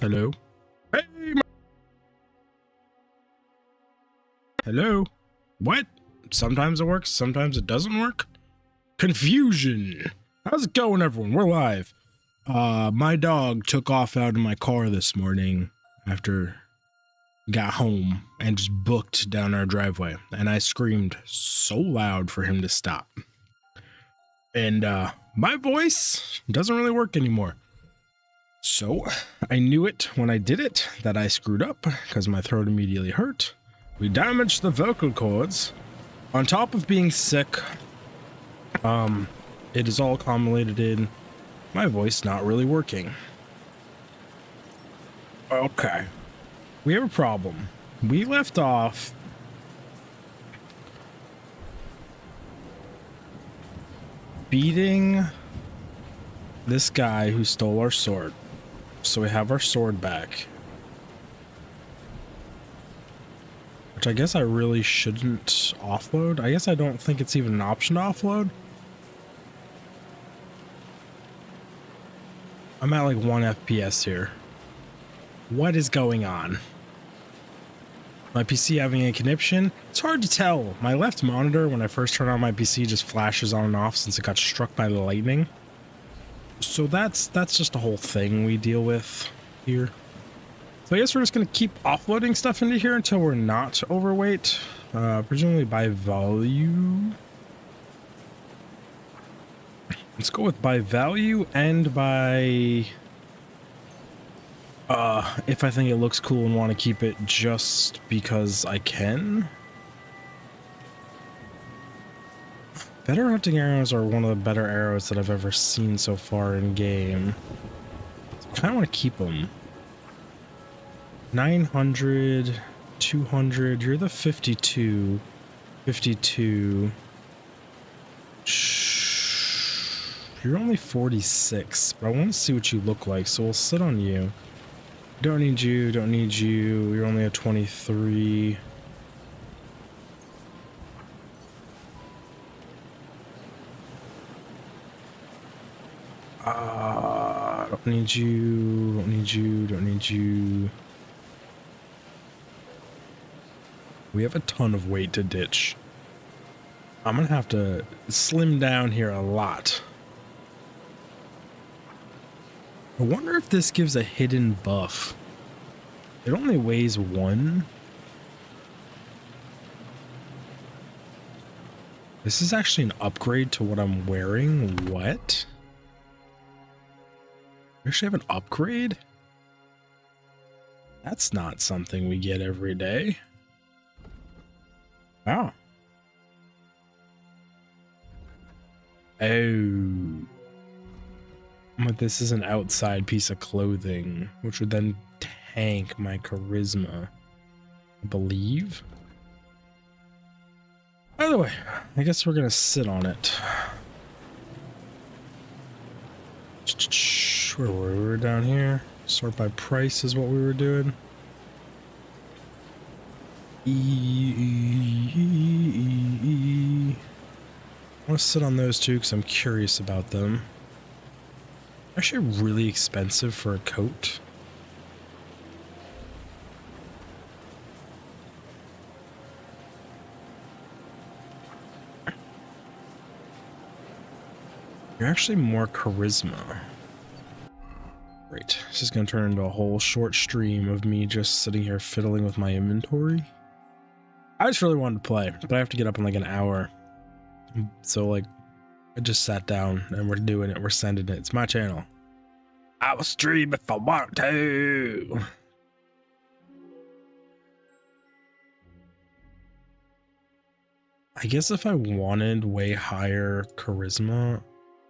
Hello? Hey, hello? What? Sometimes it works, sometimes it doesn't work? Confusion! How's it going, everyone? We're live. My dog took off out of my car this morning after we got home and just booked down our driveway. And I screamed so loud for him to stop. And my voice doesn't really work anymore. So I knew it when I did it that I screwed up because my throat immediately hurt. We damaged the vocal cords. On top of being sick, it is all accumulated in my voice not really working. Okay. We have a problem. We left off beating this guy who stole our sword. So we have our sword back. Which I guess I really shouldn't offload. I guess I don't think it's even an option to offload. I'm at like 1 FPS here. What is going on? My PC having a conniption? It's hard to tell. My left monitor, when I first turn on my PC, just flashes on and off since it got struck by the lightning. So that's just a whole thing we deal with here. So I guess we're just going to keep offloading stuff into here until we're not overweight. Presumably by value. Let's go with by value and by... if I think it looks cool and want to keep it just because I can. Better hunting arrows are one of the better arrows that I've ever seen so far in game. So I kind of want to keep them. 900, 200, you're the 52, 52. You're only 46, but I want to see what you look like, so we'll sit on you. Don't need you, don't need you, you're only a 23. Don't need you, don't need you, don't need you. We have a ton of weight to ditch. I'm gonna have to slim down here a lot. I wonder if this gives a hidden buff. It only weighs 1. This is actually an upgrade to what I'm wearing. What? We actually have an upgrade? That's not something we get every day. Wow. Oh. But this is an outside piece of clothing, which would then tank my charisma, I believe. By the way, I guess we're gonna sit on it. Where were we? We were down here. Sort by price is what we were doing. I want to sit on those two because I'm curious about them. Actually really expensive for a coat. You're actually more charisma. Great. This is going to turn into a whole short stream of me just sitting here fiddling with my inventory. I just really wanted to play, but I have to get up in like an hour. So like, I just sat down and we're doing it. We're sending it. It's my channel. I will stream if I want to. I guess if I wanted way higher charisma, I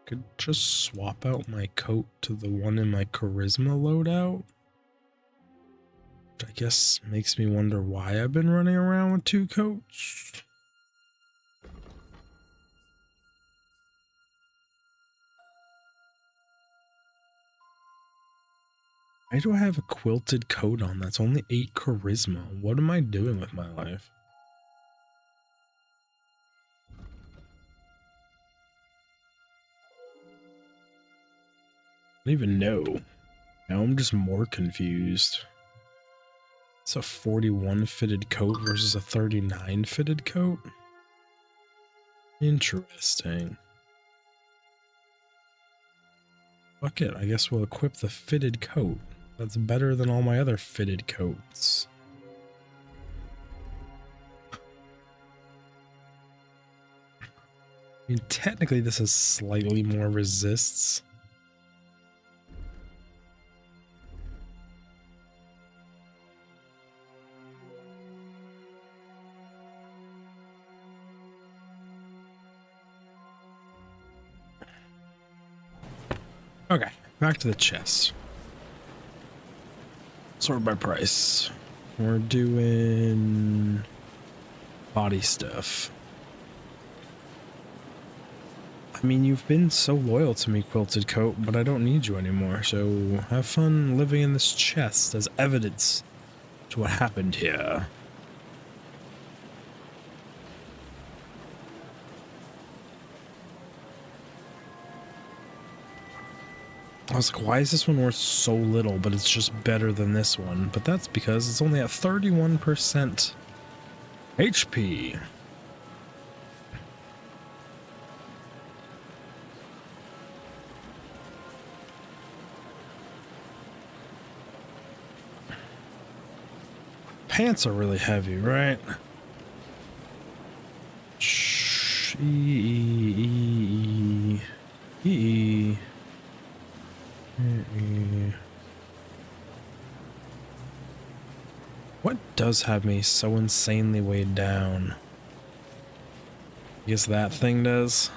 could just swap out my coat to the one in my charisma loadout. Which I guess makes me wonder why I've been running around with 2 coats. Why do I have a quilted coat on? That's only 8 charisma. What am I doing with my life? I don't even know. Now I'm just more confused. It's a 41 fitted coat versus a 39 fitted coat. Interesting. Fuck it, I guess we'll equip the fitted coat. That's better than all my other fitted coats. I mean, technically this is slightly more resists. Okay, back to the chest. Sort by price. We're doing body stuff. I mean, you've been so loyal to me, Quilted Coat, but I don't need you anymore, so have fun living in this chest as evidence to what happened here. I was like, why is this one worth so little, but it's just better than this one? But that's because it's only at 31% HP. Pants are really heavy, right? What does have me so insanely weighed down? I guess that thing does.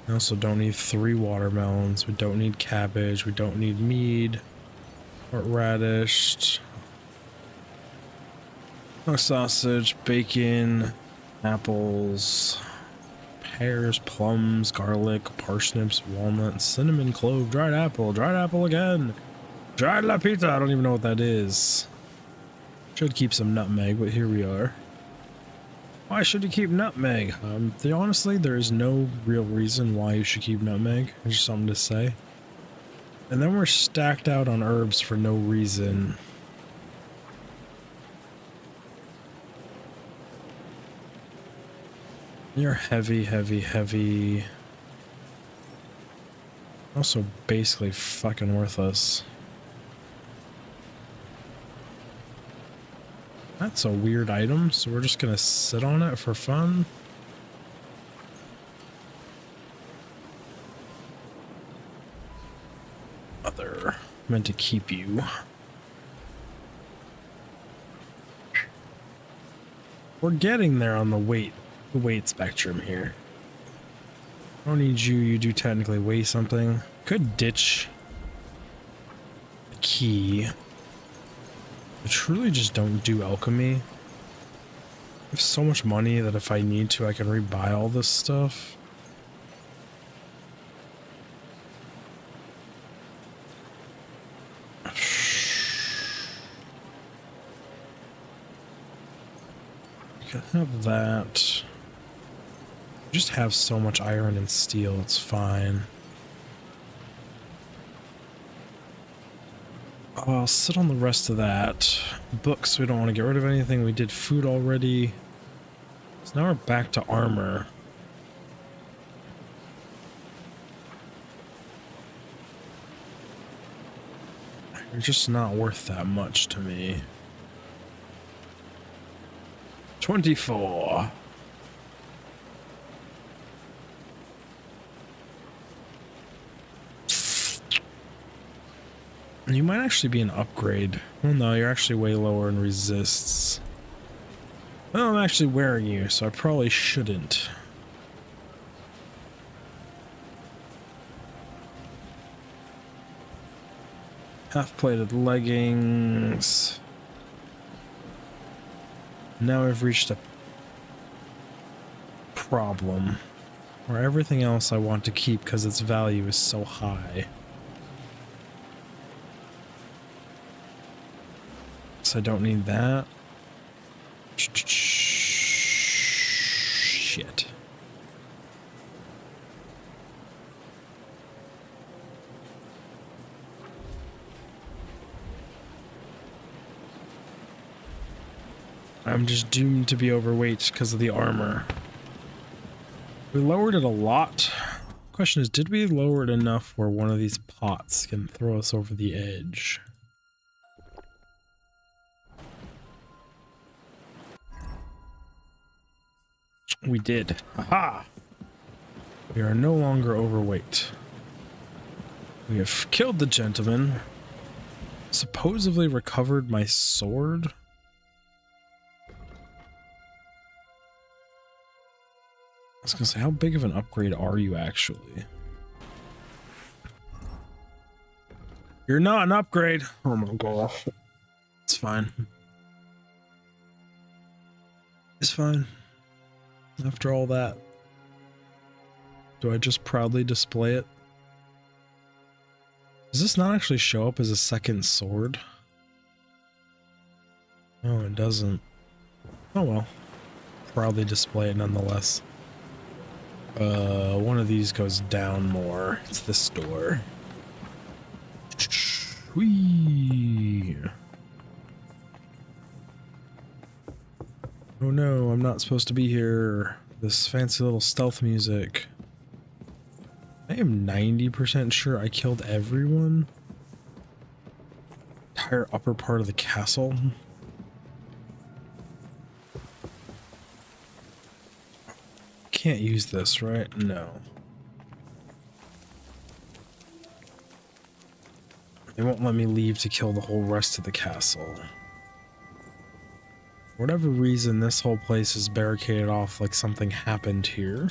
I also don't need 3 watermelons. We don't need cabbage. We don't need mead or radish. No sausage, bacon, apples, pears, plums, garlic, parsnips, walnuts, cinnamon, clove, dried apple again, dried lapita. I don't even know what that is. Should keep some nutmeg, but here we are. Why should you keep nutmeg? Honestly, there is no real reason why you should keep nutmeg. It's just something to say. And then we're stacked out on herbs for no reason. You're heavy, heavy, heavy. Also basically fucking worthless. That's a weird item, so we're just gonna sit on it for fun. Other meant to keep you. We're getting there on the weight spectrum here. I don't need you. You do technically weigh something. Could ditch the key. I truly just don't do alchemy. I have so much money that if I need to, I can rebuy all this stuff. You can have that. Just have so much iron and steel, it's fine. I'll sit on the rest of that. Books, we don't want to get rid of anything. We did food already. So now we're back to armor. You're just not worth that much to me. 24. You might actually be an upgrade. Well, no, you're actually way lower in resists. Well, I'm actually wearing you, so I probably shouldn't. Half-plated leggings. Now I've reached a problem where everything else I want to keep because its value is so high. So I don't need that. Shit. I'm just doomed to be overweight because of the armor. We lowered it a lot. Question is, did we lower it enough where one of these pots can throw us over the edge? We did. Aha! We are no longer overweight. We have killed the gentleman. Supposedly recovered my sword. I was gonna say, how big of an upgrade are you actually? You're not an upgrade. Oh my gosh. It's fine. It's fine. After all that, do I just proudly display it? Does this not actually show up as a second sword? No, it doesn't. Oh well. Proudly display it nonetheless. One of these goes down more. It's this door. Whee! Oh no, I'm not supposed to be here. This fancy little stealth music. I am 90% sure I killed everyone. Entire upper part of the castle. Can't use this, right? No. They won't let me leave to kill the whole rest of the castle. For whatever reason, this whole place is barricaded off like something happened here.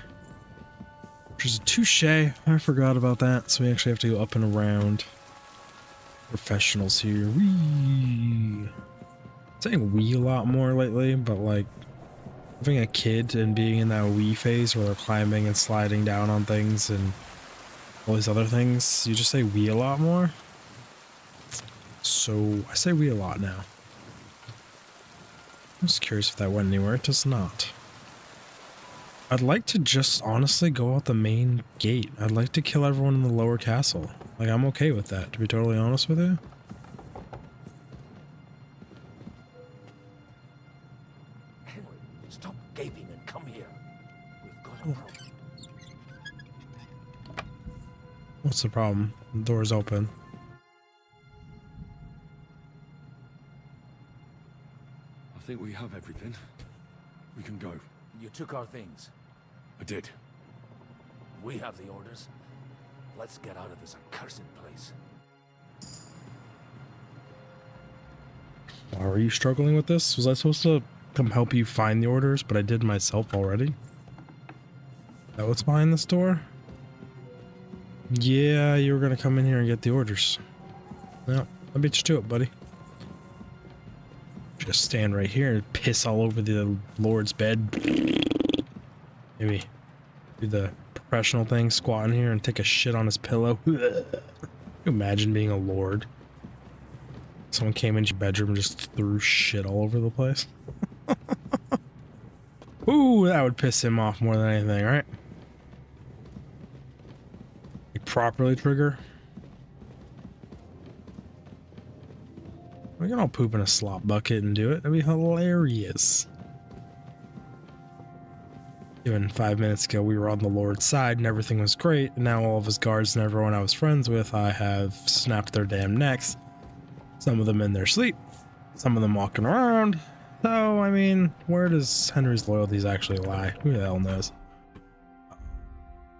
Which is a touche. I forgot about that, so we actually have to go up and around. Professionals here. Wee. I'm saying "we" a lot more lately, but like having a kid and being in that "we" phase where they're climbing and sliding down on things and all these other things, you just say "we" a lot more. So I say "we" a lot now. I'm just curious if that went anywhere. It does not. I'd like to just honestly go out the main gate. I'd like to kill everyone in the lower castle. Like, I'm okay with that, to be totally honest with you. Henry, stop gaping and come here. We've got a problem. What's the problem? The door's open. I think we have everything. We can go. You took our things. I did. We have the orders. Let's get out of this accursed place. Are you struggling with this? Was I supposed to come help you find the orders, but I did myself already? Is that what's behind this door? Yeah, you were gonna come in here and get the orders. No, I beat you to it, buddy. Just stand right here and piss all over the Lord's bed. Maybe do the professional thing, squat in here and take a shit on his pillow. Can you imagine being a lord? Someone came into your bedroom and just threw shit all over the place. Ooh, that would piss him off more than anything, right? Like properly trigger. We can all poop in a slop bucket and do it. That'd be hilarious. Even 5 minutes ago, we were on the Lord's side and everything was great. And now all of his guards and everyone I was friends with, I have snapped their damn necks. Some of them in their sleep, some of them walking around. So, I mean, where does Henry's loyalties actually lie? Who the hell knows?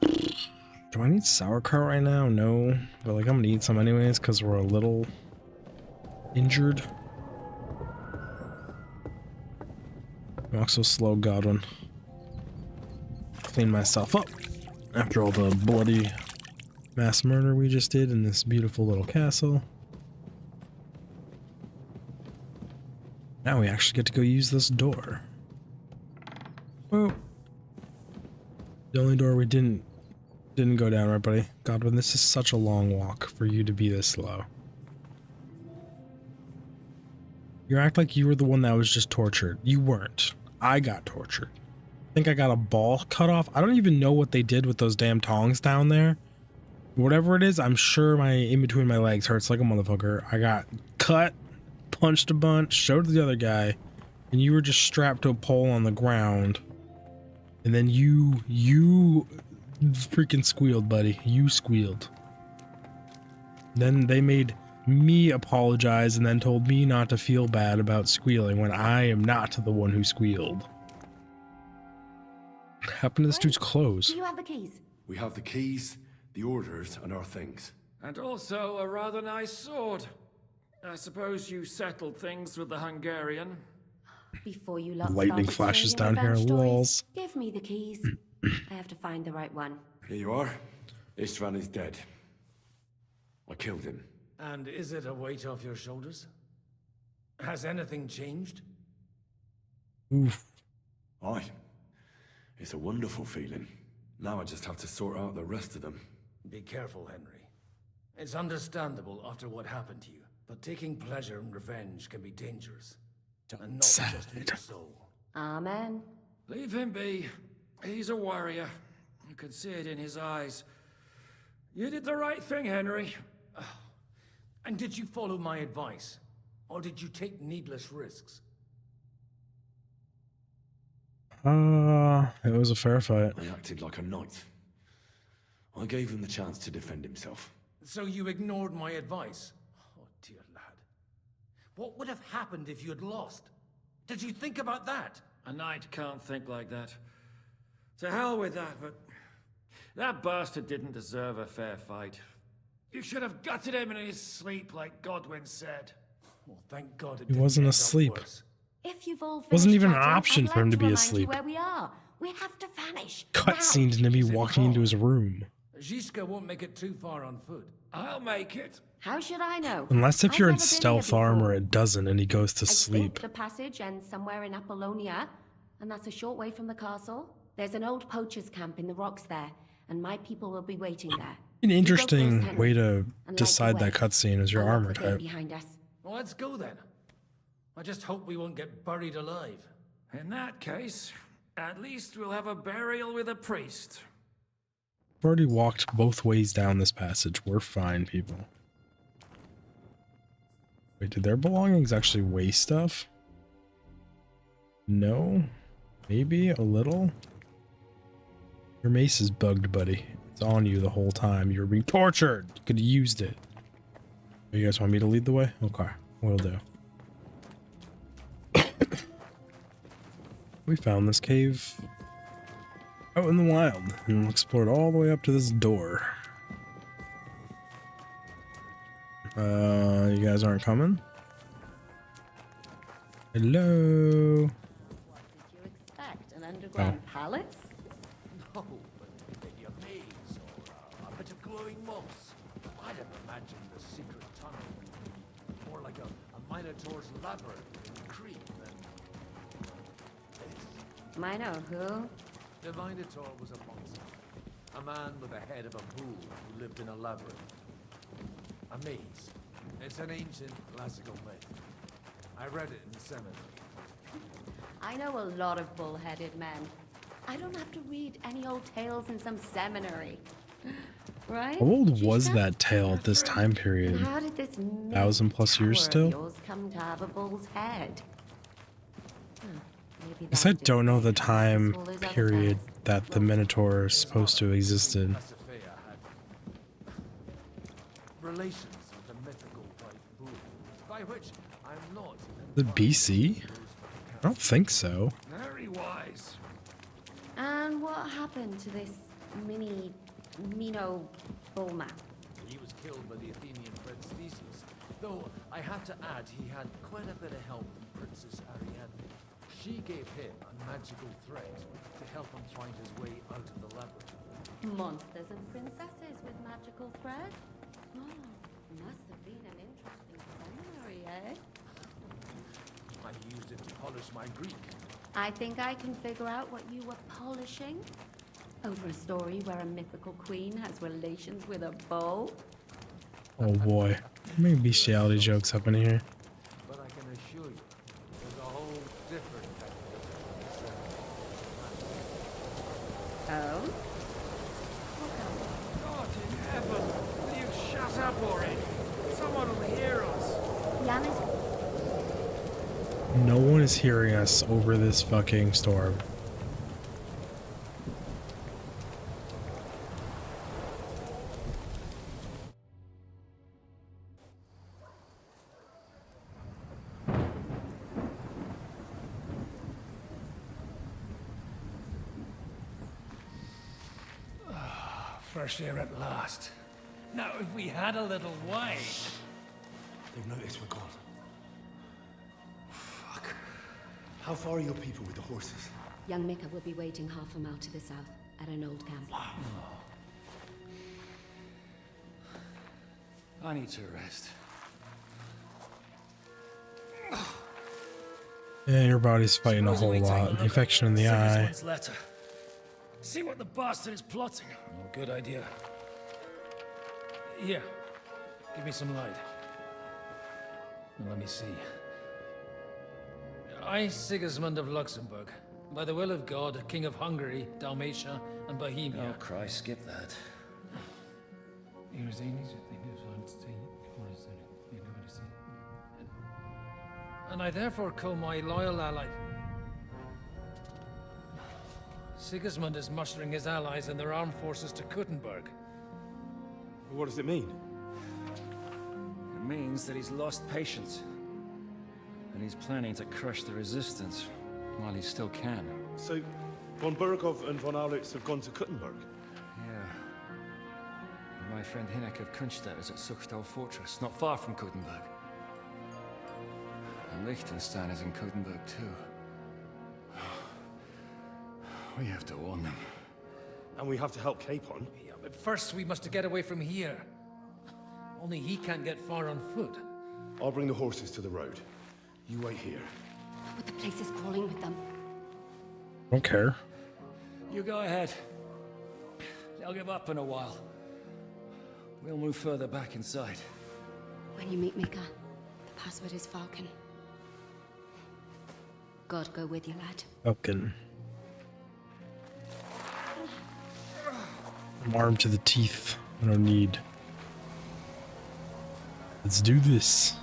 Do I need sauerkraut right now? No. But like, I'm gonna eat some anyways because we're a little injured. Walk so slow, Godwin. Clean myself up after all the bloody mass murder we just did in this beautiful little castle. Now we actually get to go use this door. Well, the only door we didn't go down, right, buddy? Godwin, this is such a long walk for you to be this slow. You act like you were the one that was just tortured. You weren't. I got tortured. I think I got a ball cut off. I don't even know what they did with those damn tongs down there. Whatever it is, I'm sure my in between my legs hurts like a motherfucker. I got cut, punched a bunch, showed the other guy. and you were just strapped to a pole on the ground, and then you freaking squealed, buddy. You squealed. Then they made me apologize and then told me not to feel bad about squealing when I am not the one who squealed. What happened to this dude's clothes? Do you have the keys? We have the keys, the orders, and our things. And also a rather nice sword. I suppose you settled things with the Hungarian. Before you lot Lightning started flashes saying down here, revenge stories, lols. Give me the keys. I have to find the right one. Here you are. Istvan is dead. I killed him. And is it a weight off your shoulders? Has anything changed? Oof. Aye. It's a wonderful feeling. Now I just have to sort out the rest of them. Be careful, Henry. It's understandable after what happened to you, but taking pleasure in revenge can be dangerous. And not just for your soul. Amen. Leave him be. He's a warrior. You can see it in his eyes. You did the right thing, Henry. And did you follow my advice? Or did you take needless risks? It was a fair fight. I acted like a knight. I gave him the chance to defend himself. So you ignored my advice? Oh, dear lad. What would have happened if you had lost? Did you think about that? A knight can't think like that. To hell with that, but that bastard didn't deserve a fair fight. You should have gutted him in his sleep, like Godwin said. Well, thank God it He didn't wasn't end up asleep. worse. If you've all Wasn't finished even an chatting, option I'd for him like to be remind you asleep. Where we are. We have to vanish. Cutscene to me walking into his room. Zizka won't make it too far on foot. I'll make it. How should I know? Unless if I've you're in never been here stealth armor, before. it doesn't, and he goes to I sleep. think the passage ends somewhere in Apollonia, and that's a short way from the castle. There's an old poacher's camp in the rocks there, and my people will be waiting there. An You go interesting first, Henry, way to and light decide the that way. cutscene is your I'll lock armor the gate type. behind us. Well, let's go then. I just hope we won't get buried alive. In that case, at least we'll have a burial with a priest. We've already walked both ways down this passage. We're fine, people. Wait, did their belongings actually weigh stuff? No? Maybe a little? Your mace is bugged, buddy. It's on you the whole time. You were being tortured. You could have used it. You guys want me to lead the way? Okay, will do. We found this cave out in the wild and explored all the way up to this door. You guys aren't coming? Hello? What did you expect? An underground palace? No, but maybe a maze or a bit of glowing moss. I'd have imagined the secret tunnel would be more like a Minotaur's labyrinth in Crete than this. Mino who? The Minotaur was a monster. A man with the head of a bull who lived in a labyrinth. A maze. It's an ancient classical myth. I read it in the seminary. I know a lot of bull-headed men. I don't have to read any old tales in some seminary. Right? How old was Shishka? that tale at this time And period? how did this 1,000+ years tower still? of yours come to have a bull's head? Maybe Guess I that don't know the just time all those other period tales. that the Minotaur is supposed to have existed. Sophia had relations with the mythical white bull, by which I'm not. The BC? I don't think so. Very wise. And what happened to this Mino bullman? He was killed by the Athenian prince Theseus, though I have to add he had quite a bit of help from Princess Ariadne. She gave him a magical thread to help him find his way out of the labyrinth. Monsters and princesses with magical thread? Oh, must have been an interesting seminary, eh? I used it to polish my Greek. I think I can figure out what you were polishing. Over a story where a mythical queen has relations with a bull? Oh boy. Maybe bestiality jokes up in here. But I can assure you, there's a whole different kind of Oh? God in heaven, will you shut up already? Someone will hear us. Jan is... No one is hearing us over this fucking storm. Fresh air at last. Now, if we had a little wine... They've noticed we're gone. Fuck. How far are your people with the horses? Young Mika will be waiting half a mile to the south, at an old camp. I need to rest. Yeah, your body's fighting a whole lot. Infection in the eye. Sigismund's letter. See what the bastard is plotting. Oh, good idea. Here, give me some light. Now, let me see. I, Sigismund of Luxembourg, by the will of God, King of Hungary, Dalmatia, and Bohemia. Oh, Christ, skip that. And I therefore call my loyal ally... Sigismund is mustering his allies and their armed forces to Kuttenberg. What does it mean? It means that he's lost patience. And he's planning to crush the resistance while he still can. So, von Burgov and von Aulitz have gone to Kuttenberg? Yeah. And my friend Hinek of Kunstadt is at Suchtal Fortress, not far from Kuttenberg. And Liechtenstein is in Kuttenberg too. We have to warn them. And we have to help Capon? Yeah, but first we must get away from here. Only he can't get far on foot. I'll bring the horses to the road. You wait here. But the place is crawling with them. Don't care. You go ahead. They'll give up in a while. We'll move further back inside. When you meet Mika, the password is Falcon. God go with you, lad. Falcon. I'm armed to the teeth. I don't need. Let's do this.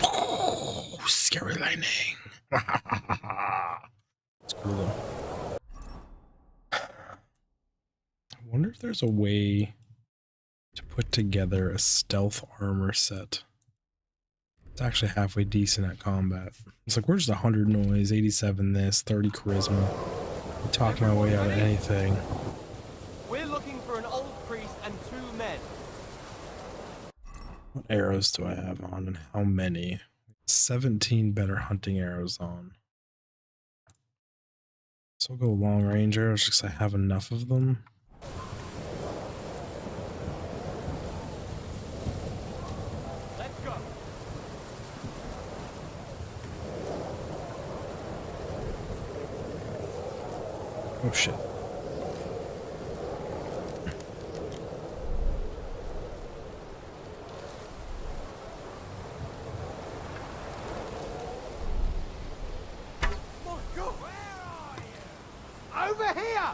Oh, scary lightning. It's cool though. I wonder if there's a way to put together a stealth armor set. It's actually halfway decent at combat. It's like, where's the 100 noise, 87 this, 30 charisma? I talk my way out of anything. We're looking for an old priest and 2 men. What arrows do I have on and how many? 17 better hunting arrows on. So I'll go long range arrows because I have enough of them. Let's go. Oh shit. Over here!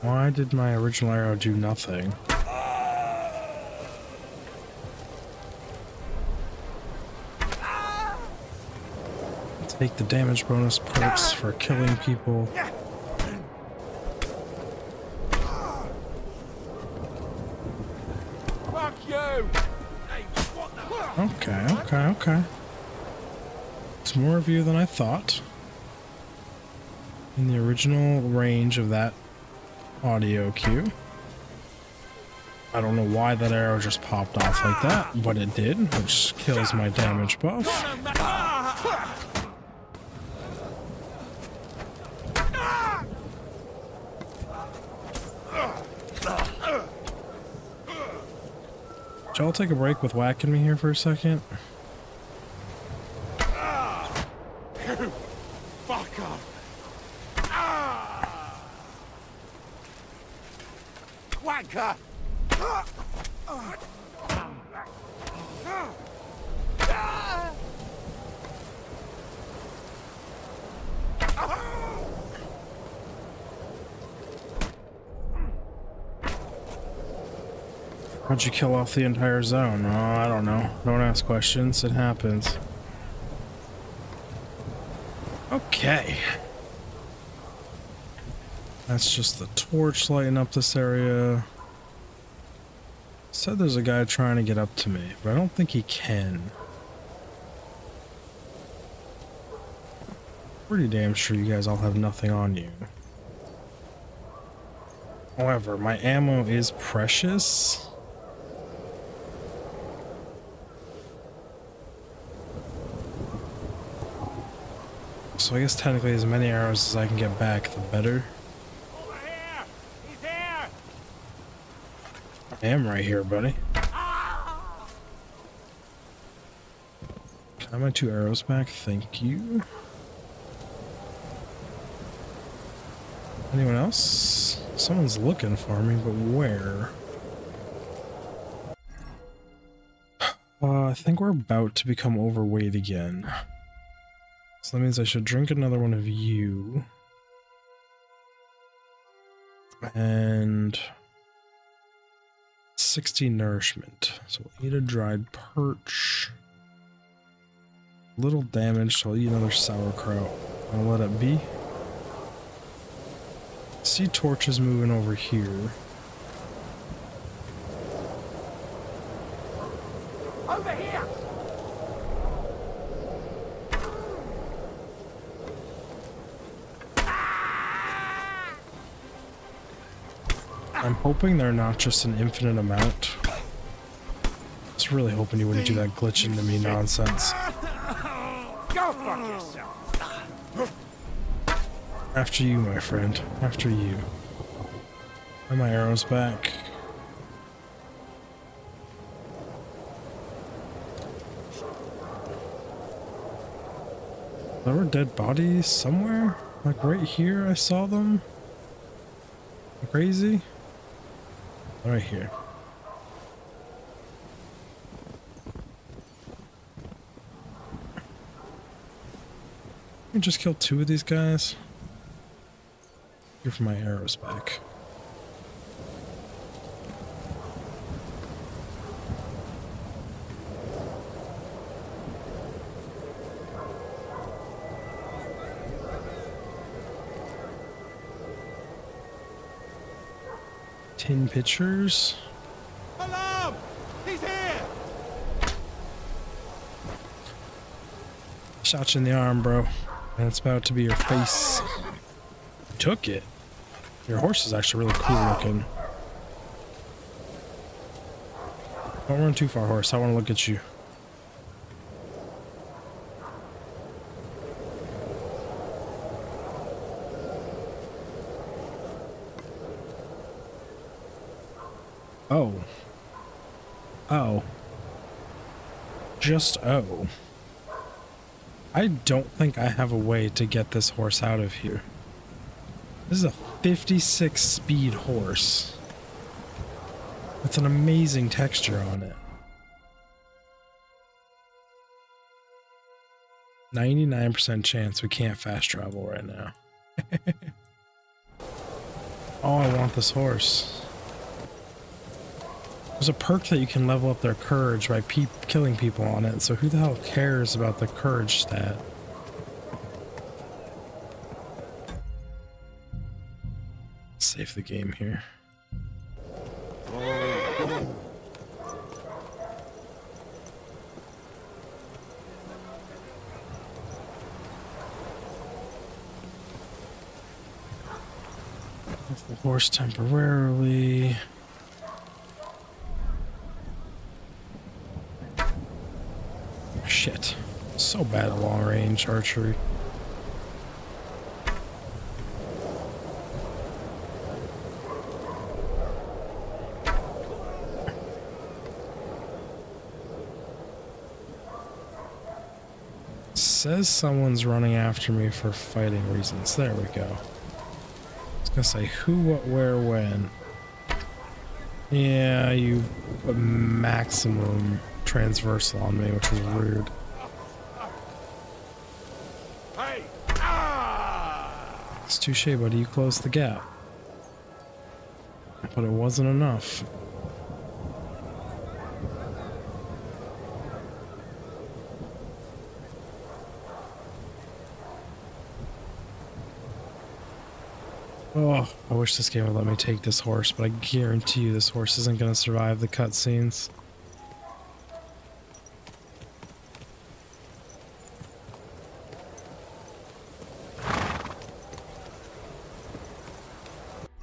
Why did my original arrow do nothing? Take the damage bonus perks for killing people. Fuck you! Okay. It's more of you than I thought. In the original range of that audio cue. I don't know why that arrow just popped off like that, but it did, which kills my damage buff. Y'all take a break with whacking me here for a second? Fuck off! Wanker! How'd you kill off the entire zone? Oh, I don't know. Don't ask questions. It happens. Okay. That's just the torch lighting up this area. Said there's a guy trying to get up to me, but I don't think he can. Pretty damn sure you guys all have nothing on you. However, my ammo is precious. So I guess technically as many arrows as I can get back, the better. Over here! He's here! I am right here, buddy. Can I have my 2 arrows back? Thank you. Anyone else? Someone's looking for me, but where? I think we're about to become overweight again. So that means I should drink another one of you. And 60 nourishment. So we'll eat a dried perch. Little damage, so I'll eat another sauerkraut. I'll let it be. See torches moving over here. Over here! I'm hoping they're not just an infinite amount. I was really hoping you wouldn't do that glitch into me nonsense. Go fuck yourself! After you, my friend. After you. Are my arrows back? There were dead bodies somewhere? Like right here I saw them? Crazy? Right here. Let me just kill 2 of these guys. Give my arrows back. Tin pitchers. Alarm! He's here! Shot you in the arm, bro. And it's about to be your face. Took it. Your horse is actually really cool looking. Don't run too far, horse. I want to look at you. Oh. Oh. Just oh. I don't think I have a way to get this horse out of here. This is a 56 speed horse with an amazing texture on it. 99% chance we can't fast travel right now. Oh, I want this horse. There's a perk that you can level up their courage by killing people on it, so who the hell cares about the courage stat? Save the game here. Off the horse temporarily. Shit. So bad at long range archery. Says someone's running after me for fighting reasons. There we go. I was gonna say who, what, where, when. Yeah, you put maximum transversal on me, which was rude. Hey! It's touche, buddy. You closed the gap. But it wasn't enough. Oh, I wish this game would let me take this horse, but I guarantee you this horse isn't going to survive the cutscenes.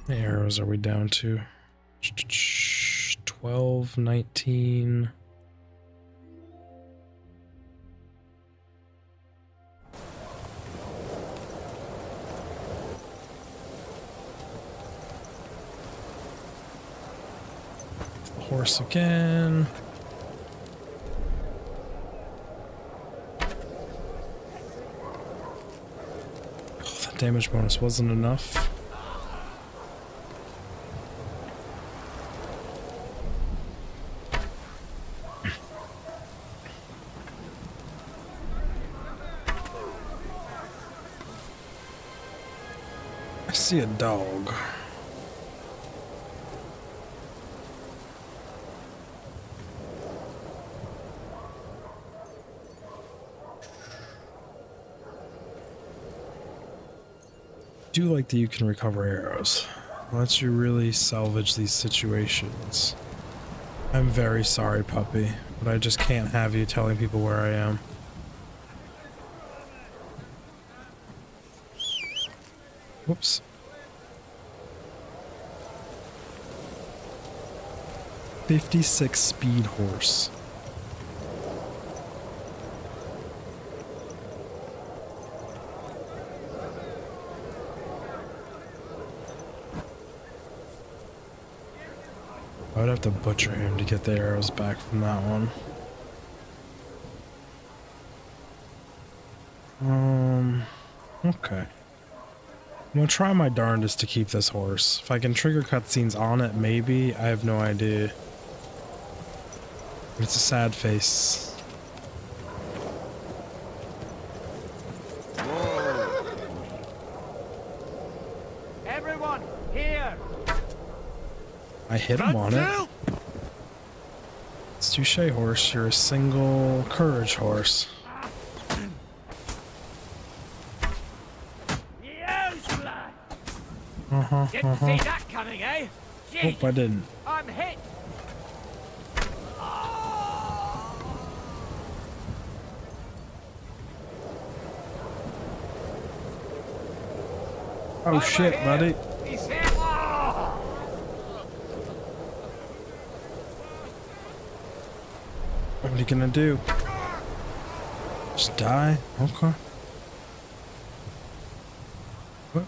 How many arrows are we down to? 12, 19. Horse again. Oh, that damage bonus wasn't enough. I see a dog. Do like that you can recover arrows. Lets you really salvage these situations. I'm very sorry, puppy, but I just can't have you telling people where I am. Whoops. '56 speed horse. I would have to butcher him to get the arrows back from that one. Okay. I'm gonna try my darndest to keep this horse. If I can trigger cutscenes on it, maybe. I have no idea. But it's a sad face. Everyone, here! I hit him on it. It's touche, horse. You're a single courage horse. Didn't see that coming, eh? Nope, I didn't. I'm hit! Oh shit, buddy. He's here! What are you gonna do? Just die? Okay. What?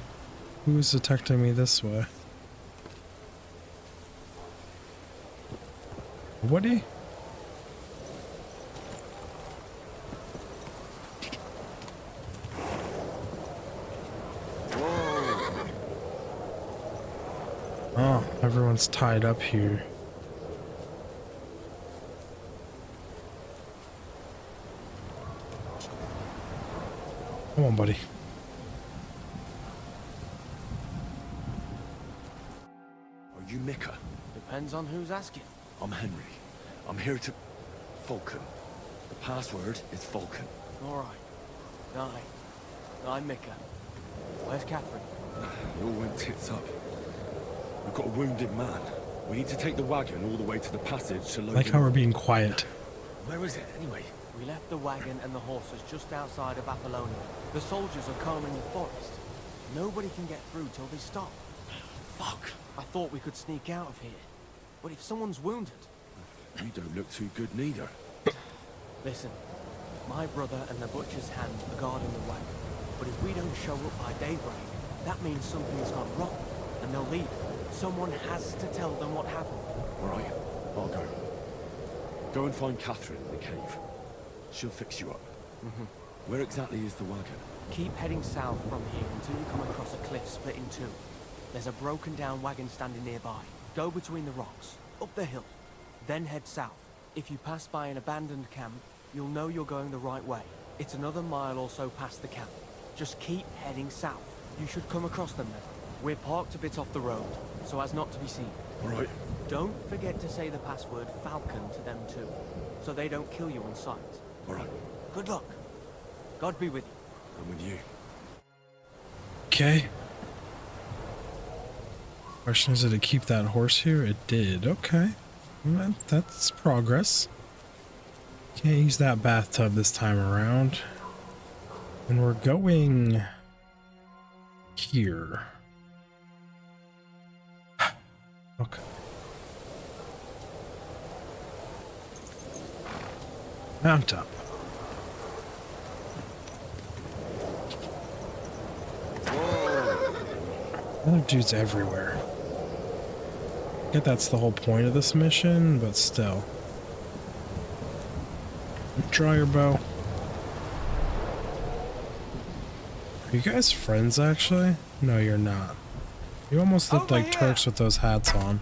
Who is detecting me this way? Woody? Oh, everyone's tied up here. Come on, buddy. Are you Mika? Depends on who's asking. I'm Henry. I'm here to... Vulcan. The password is Vulcan. Alright. I'm Mika. Where's Catherine? It all went tits up. We've got a wounded man. We need to take the wagon all the way to the passage to I load like him how we're up. being quiet. Where is it, anyway? We left the wagon and the horses just outside of Apollonia. The soldiers are combing the forest. Nobody can get through till they stop. Fuck! I thought we could sneak out of here. But if someone's wounded... You don't look too good neither. Listen, my brother and the butcher's hand are guarding the wagon. But if we don't show up by daybreak, that means something has gone wrong. And they'll leave. Someone has to tell them what happened. All right, I'll go. Go and find Catherine in the cave. She'll fix you up. Where exactly is the wagon? Keep heading south from here until you come across a cliff split in two. There's a broken down wagon standing nearby. Go between the rocks, up the hill, then head south. If you pass by an abandoned camp, you'll know you're going the right way. It's another mile or so past the camp. Just keep heading south. You should come across them then. We're parked a bit off the road, so as not to be seen. All right. Don't forget to say the password Falcon to them too, so they don't kill you on sight. All right. Good luck. God be with you. I'm with you. Okay. Question is, did it keep that horse here? It did. Okay. Well, that's progress. Can't use that bathtub this time around. And we're going here. Okay. Mount up. Other dudes everywhere. I get that's the whole point of this mission, but still. Draw your bow. Are you guys friends, actually? No, you're not. You almost look like Turks with those hats on.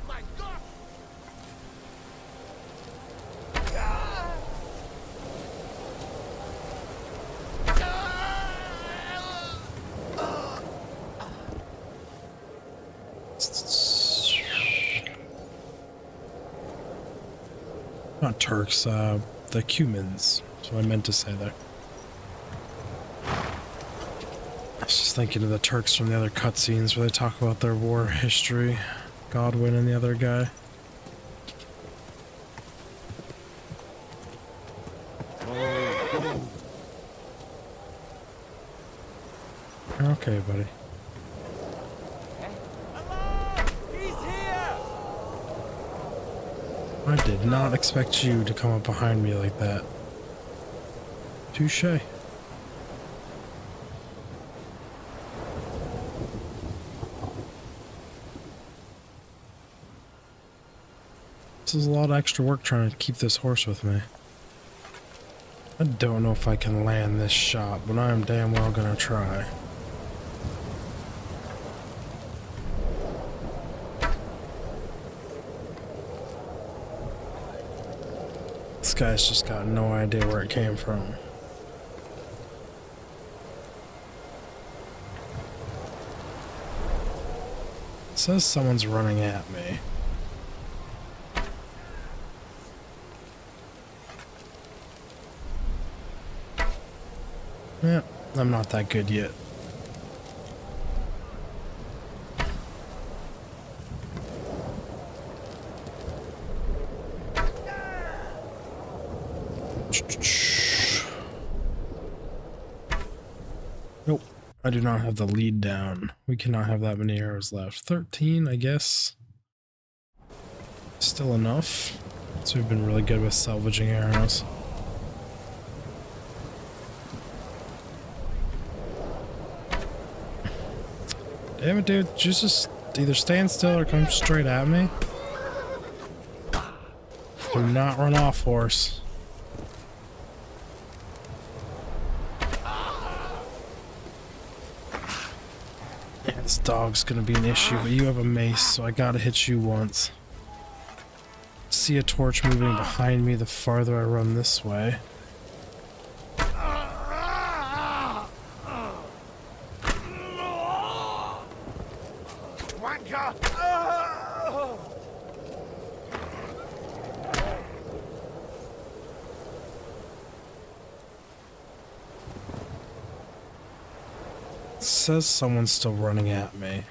Not Turks, the Cumans. That's what I meant to say there. I was just thinking of the Turks from the other cutscenes where they talk about their war history. Godwin and the other guy. Okay, buddy. I did not expect you to come up behind me like that. Touché. This is a lot of extra work trying to keep this horse with me. I don't know if I can land this shot, but I am damn well gonna try. This guy's just got no idea where it came from. It says someone's running at me. Yeah, I'm not that good yet. Nope, I do not have the lead down. We cannot have that many arrows left. 13, I guess. Still enough. So we've been really good with salvaging arrows. Damn it, dude. Just either stand still or come straight at me. Do not run off, horse. Yeah, this dog's gonna be an issue, but you have a mace, so I gotta hit you once. See a torch moving behind me the farther I run this way. It says someone's still running at me.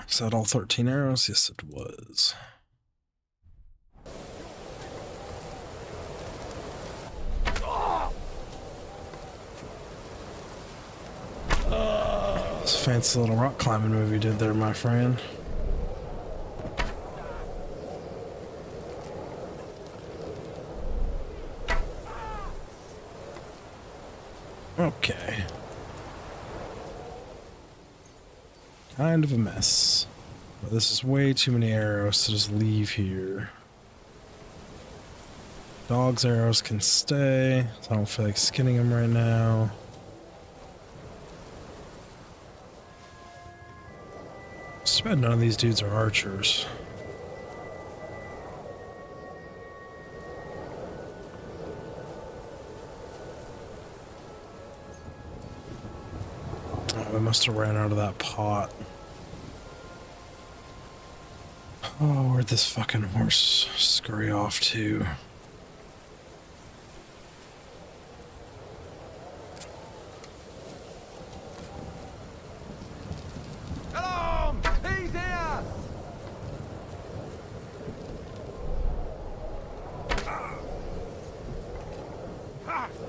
Is that all 13 arrows? Yes, it was. This fancy little rock climbing move you did there, my friend. Okay. Kind of a mess. But this is way too many arrows to just leave here. Dog's arrows can stay, so I don't feel like skinning them right now. Just bet none of these dudes are archers. Oh, I must have ran out of that pot. Oh, where'd this fucking horse scurry off to?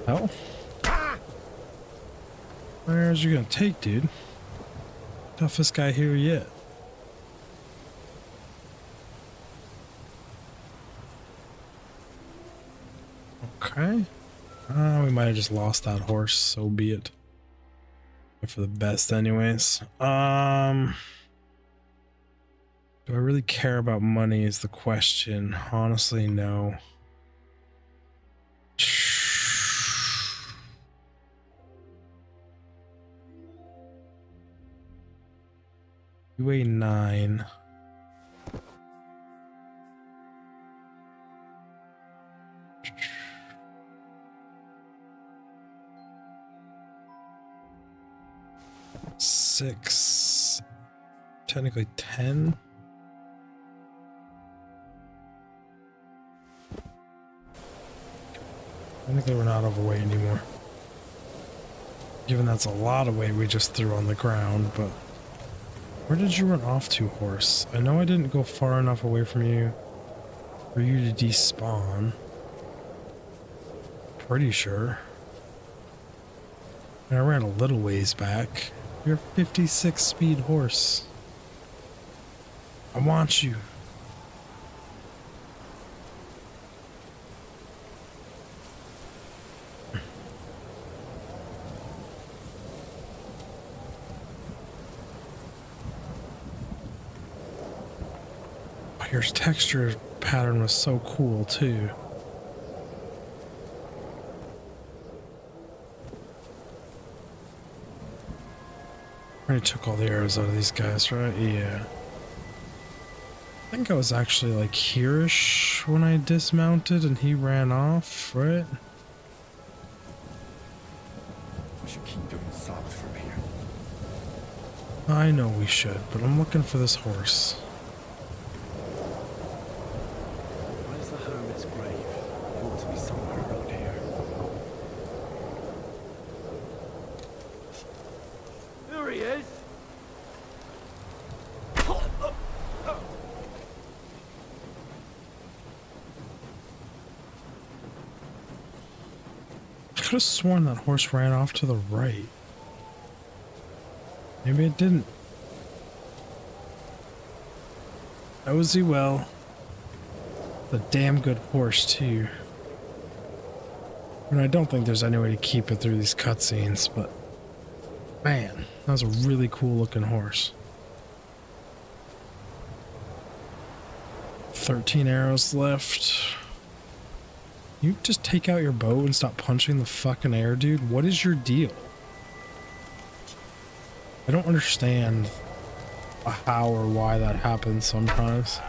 Hell? Where's you gonna take, dude? Toughest guy here yet. Okay. We might have just lost that horse, so be it. For the best anyways. Do I really care about money is the question. Honestly, no. You weigh 9. Six, technically 10. Technically we're not overweight anymore. Given that's a lot of weight we just threw on the ground, but where did you run off to, horse? I know I didn't go far enough away from you for you to despawn. Pretty sure. And I ran a little ways back. You're a 56 speed horse. I want you. Your texture pattern was so cool too. I already took all the arrows out of these guys, right? Yeah. I think I was actually like here-ish when I dismounted and he ran off, right? We should keep going south from here. I know we should, but I'm looking for this horse. Where's the hermit's grave? It ought to be somewhere around here. There he is! I could have sworn that horse ran off to the right. Maybe it didn't. Knows he well. A damn good horse too. And I don't think there's any way to keep it through these cutscenes, but man, that was a really cool looking horse. 13 arrows left. You just take out your bow and stop punching the fucking air, dude? What is your deal? I don't understand how or why that happens sometimes.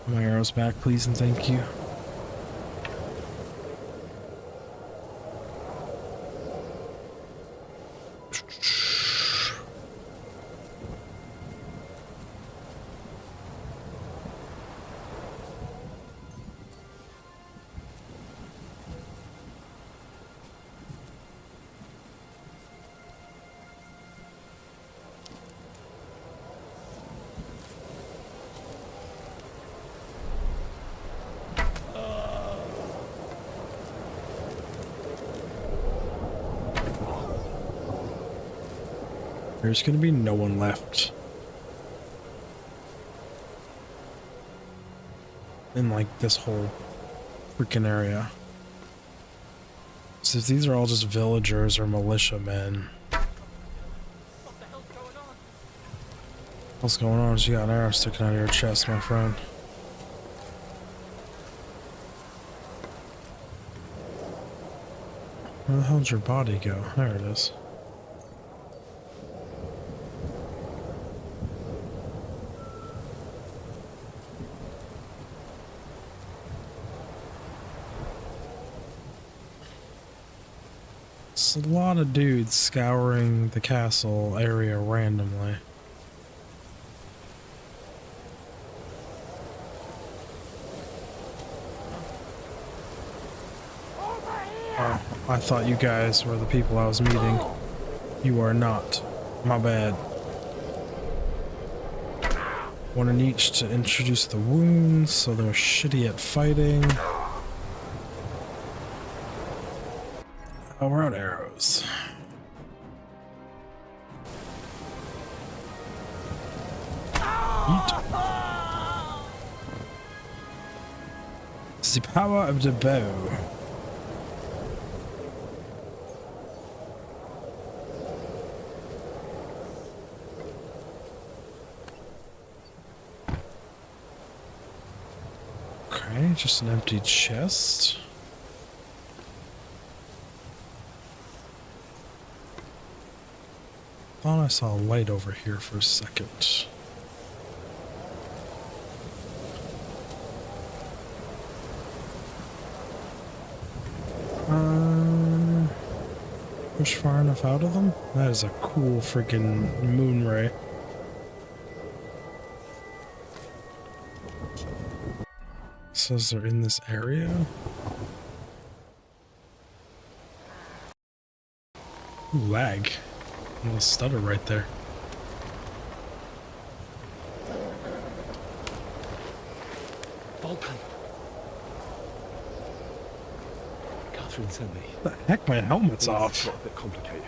My arrows back, please, and thank you. There's gonna be no one left in like this whole freaking area. So if these are all just villagers or militiamen. What's going on? You got an arrow sticking out of your chest, my friend. Where the hell did your body go? There it is. It's a lot of dudes scouring the castle area randomly. Oh, I thought you guys were the people I was meeting. You are not. My bad. One in each to introduce the wounds, so they're shitty at fighting. Oh, we're out of arrows. Yeet. The power of the bow. Okay, just an empty chest. Thought I saw a light over here for a second. Push far enough out of them? That is a cool freaking moon ray. Says they're in this area. Ooh, lag. A little stutter right there. Vulcan. Catherine sent me. What the heck? My helmet's off. It's got a bit complicated.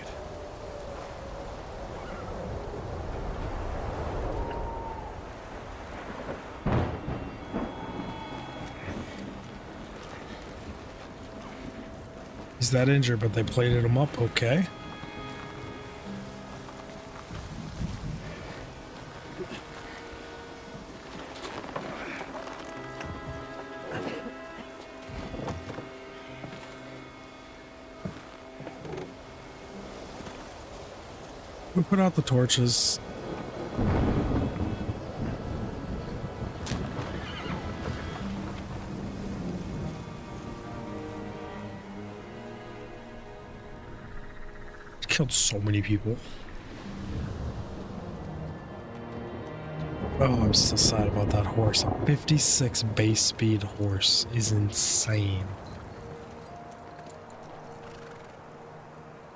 He's that injured, but they plated him up okay. We put out the torches. Killed so many people. Oh, I'm still sad about that horse. A 56 base speed horse is insane.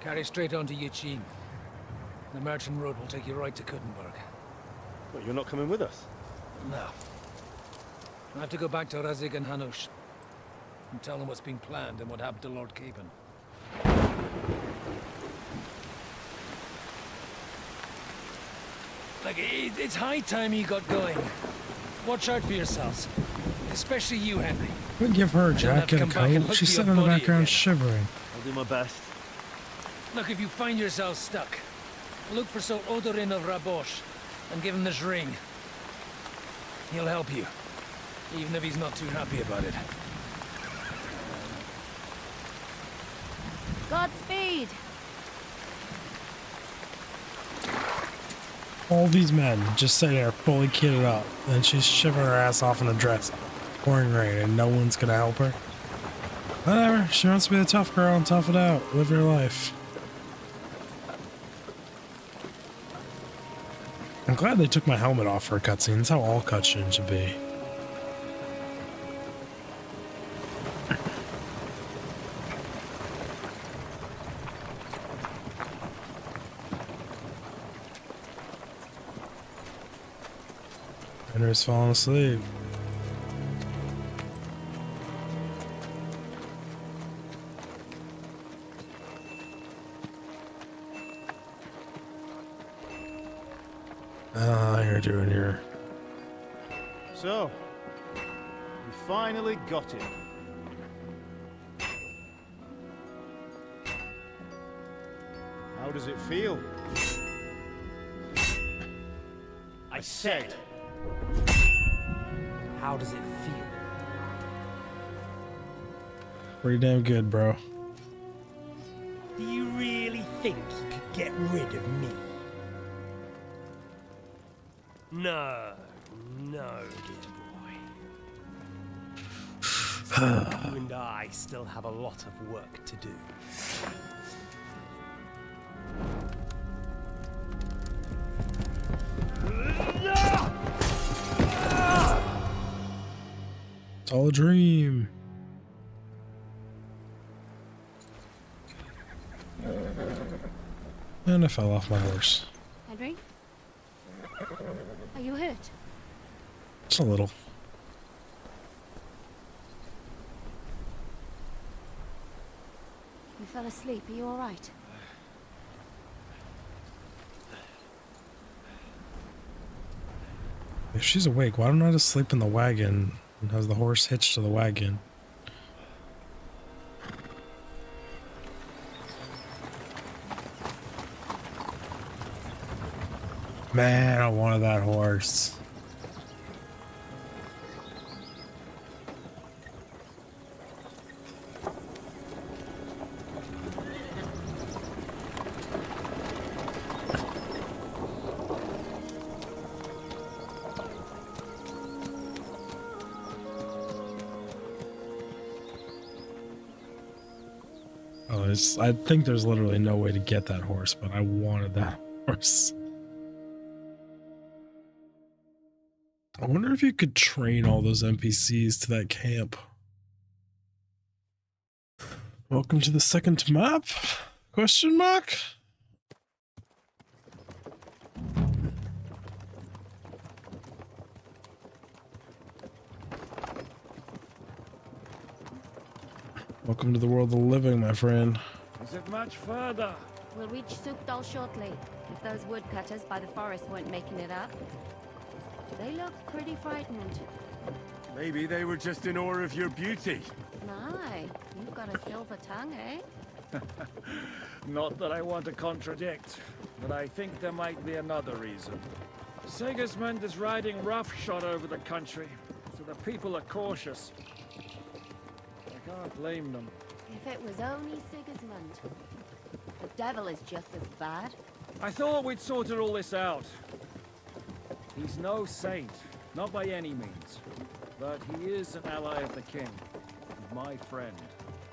Carry straight on to Yichin. The merchant road will take you right to Kuttenberg. Well, you're not coming with us? No. I have to go back to Razig and Hanush and tell them what's being planned and what happened to Lord Capen. Like, it's high time you got going. Watch out for yourselves. Especially you, Henry. We'll give her a jacket, a coat. She's sitting in the background shivering. I'll do my best. Look, if you find yourselves stuck, look for Sir Odorin of Rabosh and give him this ring. He'll help you, even if he's not too happy about it. Godspeed! All these men just sitting there fully kitted up, and she's shivering her ass off in a dress, pouring rain, and no one's gonna help her. Whatever, she wants to be a tough girl and tough it out. Live your life. I'm glad they took my helmet off for a cutscene. That's how all cutscenes should be. Henry's falling asleep. You're doing here. So, we finally got him. How does it feel? I said. How does it feel? Pretty damn good, bro. Do you really think you could get rid of me? No, no, dear boy. You and I still have a lot of work to do. all a dream. And I fell off my horse. Henry? Are you hurt? Just a little. You fell asleep. Are you alright? If she's awake, why don't I just sleep in the wagon and has the horse hitched to the wagon? Man, I wanted that horse. I think there's literally no way to get that horse, but I wanted that horse. I wonder if you could train all those NPCs to that camp. Welcome to the second map? Question mark? Welcome to the world of the living, my friend. Is it much further? We'll reach Sukdal shortly, if those woodcutters by the forest weren't making it up. They look pretty frightened. Maybe they were just in awe of your beauty. My, you've got a silver tongue, eh? Not that I want to contradict, but I think there might be another reason. Sigismund is riding roughshod over the country, so the people are cautious. I can't blame them. If it was only Sigismund. The devil is just as bad. I thought we'd sorted all this out. He's no saint, not by any means. But he is an ally of the king. My friend.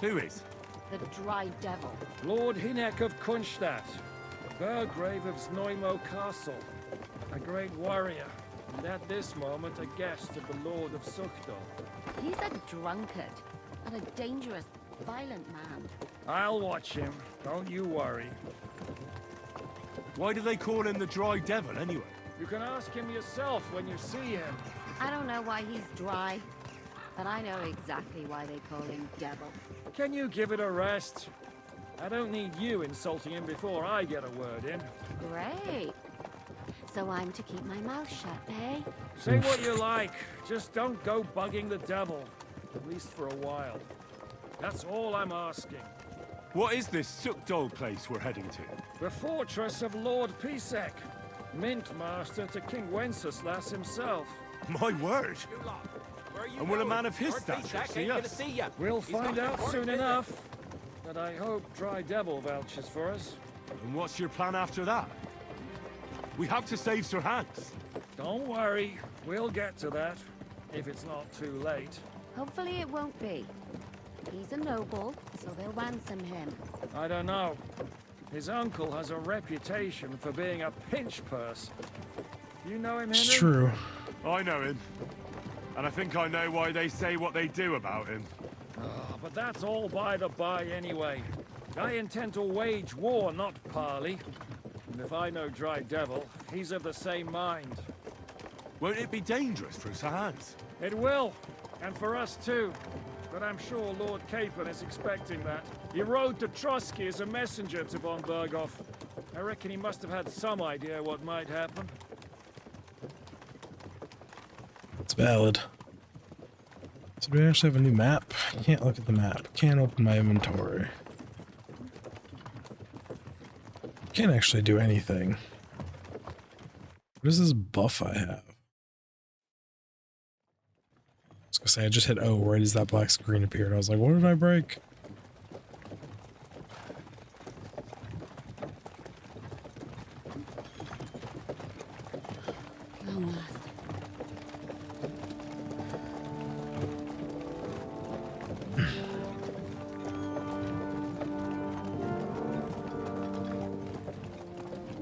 Who is? The dry devil. Lord Hinek of Kunstadt, Burgrave of Znojmo Castle, a great warrior, and at this moment a guest of the Lord of Sukdal. He's a drunkard and a dangerous, violent man. I'll watch him, don't you worry. Why do they call him the Dry Devil, anyway? You can ask him yourself when you see him. I don't know why he's dry, but I know exactly why they call him Devil. Can you give it a rest? I don't need you insulting him before I get a word in. Great. So I'm to keep my mouth shut, eh? Say what you like, just don't go bugging the devil. At least for a while. That's all I'm asking. What is this Sukdal place we're heading to? The fortress of Lord Pisek, Mint Master to King Wenceslas himself. My word! And will a man of his stature see us? We'll find out soon enough. But I hope Dry Devil vouches for us. And what's your plan after that? We have to save Sir Hans. Don't worry, we'll get to that. If it's not too late. Hopefully it won't be. He's a noble, so they'll ransom him. I don't know. His uncle has a reputation for being a pinch purse. You know him, Henry? It's true. I know him. And I think I know why they say what they do about him. Oh, but that's all by the by anyway. I intend to wage war, not parley. And if I know Dry Devil, he's of the same mind. Won't it be dangerous for Sir Hans? It will, and for us too. But I'm sure Lord Capon is expecting that. He rode to Trotsky as a messenger to von Berghoff. I reckon he must have had some idea what might happen. It's valid. So do we actually have a new map? Can't look at the map. Can't open my inventory. Can't actually do anything. What is this buff I have? I was gonna say I just hit O right as that black screen appeared. I was like, what did I break?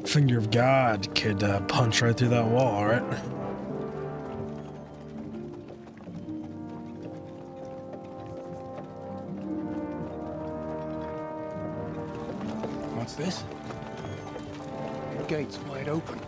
Finger of God could punch right through that wall, right? this? The gate's wide open.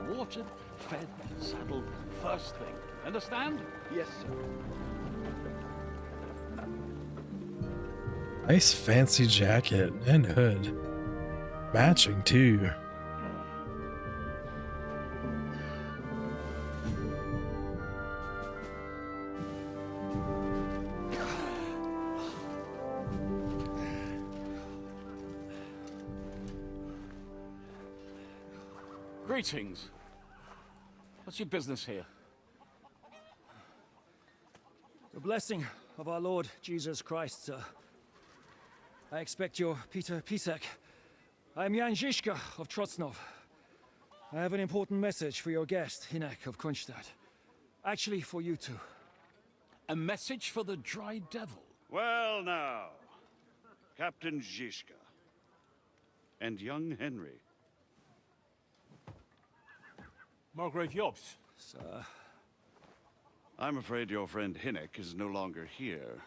Watered, fed, saddled, first thing. Understand? Yes, sir. Nice fancy jacket and hood. Matching too. Greetings. What's your business here? The blessing of our Lord Jesus Christ, sir. I expect you're Peter Pisek. I'm Jan Žižka of Trocnov. I have an important message for your guest, Hinek of Kunstadt. Actually, for you two. A message for the Dry Devil? Well now, Captain Žižka. And young Henry. Margrave Jobs. Sir. I'm afraid your friend Hinek is no longer here.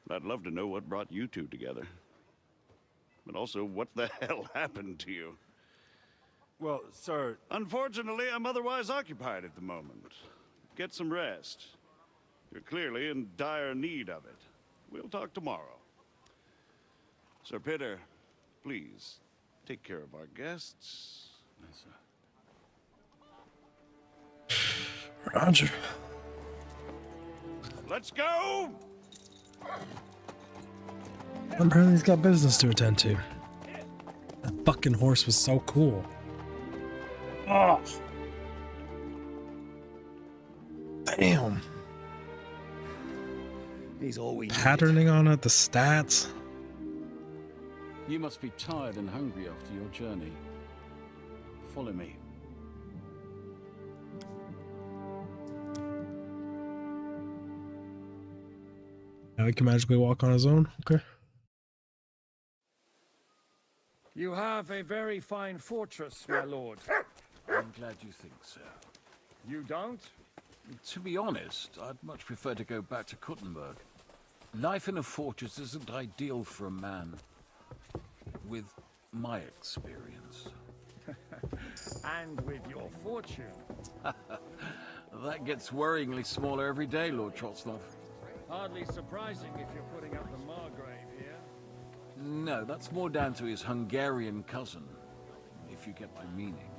I'd love to know what brought you two together. But also, what the hell happened to you? Well, sir... Unfortunately, I'm otherwise occupied at the moment. Get some rest. You're clearly in dire need of it. We'll talk tomorrow. Sir Peter, please, take care of our guests. Yes, sir. Roger. Let's go! Apparently he's got business to attend to. That fucking horse was so cool. Oh. Damn. He's all we Patterning on it, the stats. You must be tired and hungry after your journey. Follow me. Now he can magically walk on his own? Okay. You have a very fine fortress, my lord. I'm glad you think so. You don't? To be honest, I'd much prefer to go back to Kuttenberg. Life in a fortress isn't ideal for a man with my experience. And with your fortune. That gets worryingly smaller every day, Lord Trocnov. Hardly surprising if you're putting up the Margrave here. No, that's more down to his Hungarian cousin, if you get my meaning.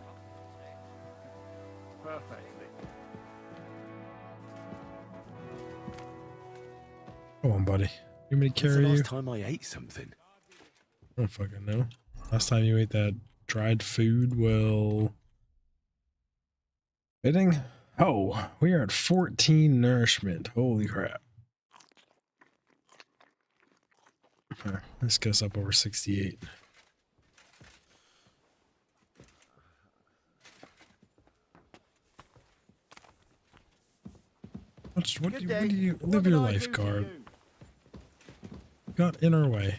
Perfectly. Come on, buddy. You want me to When's carry the you? last time I ate something? I don't fucking know. Last time you ate that dried food, well... Fitting? Oh, we are at 14 nourishment. Holy crap. Let's get us up over 68. What do you live your life, guard? Got in our way.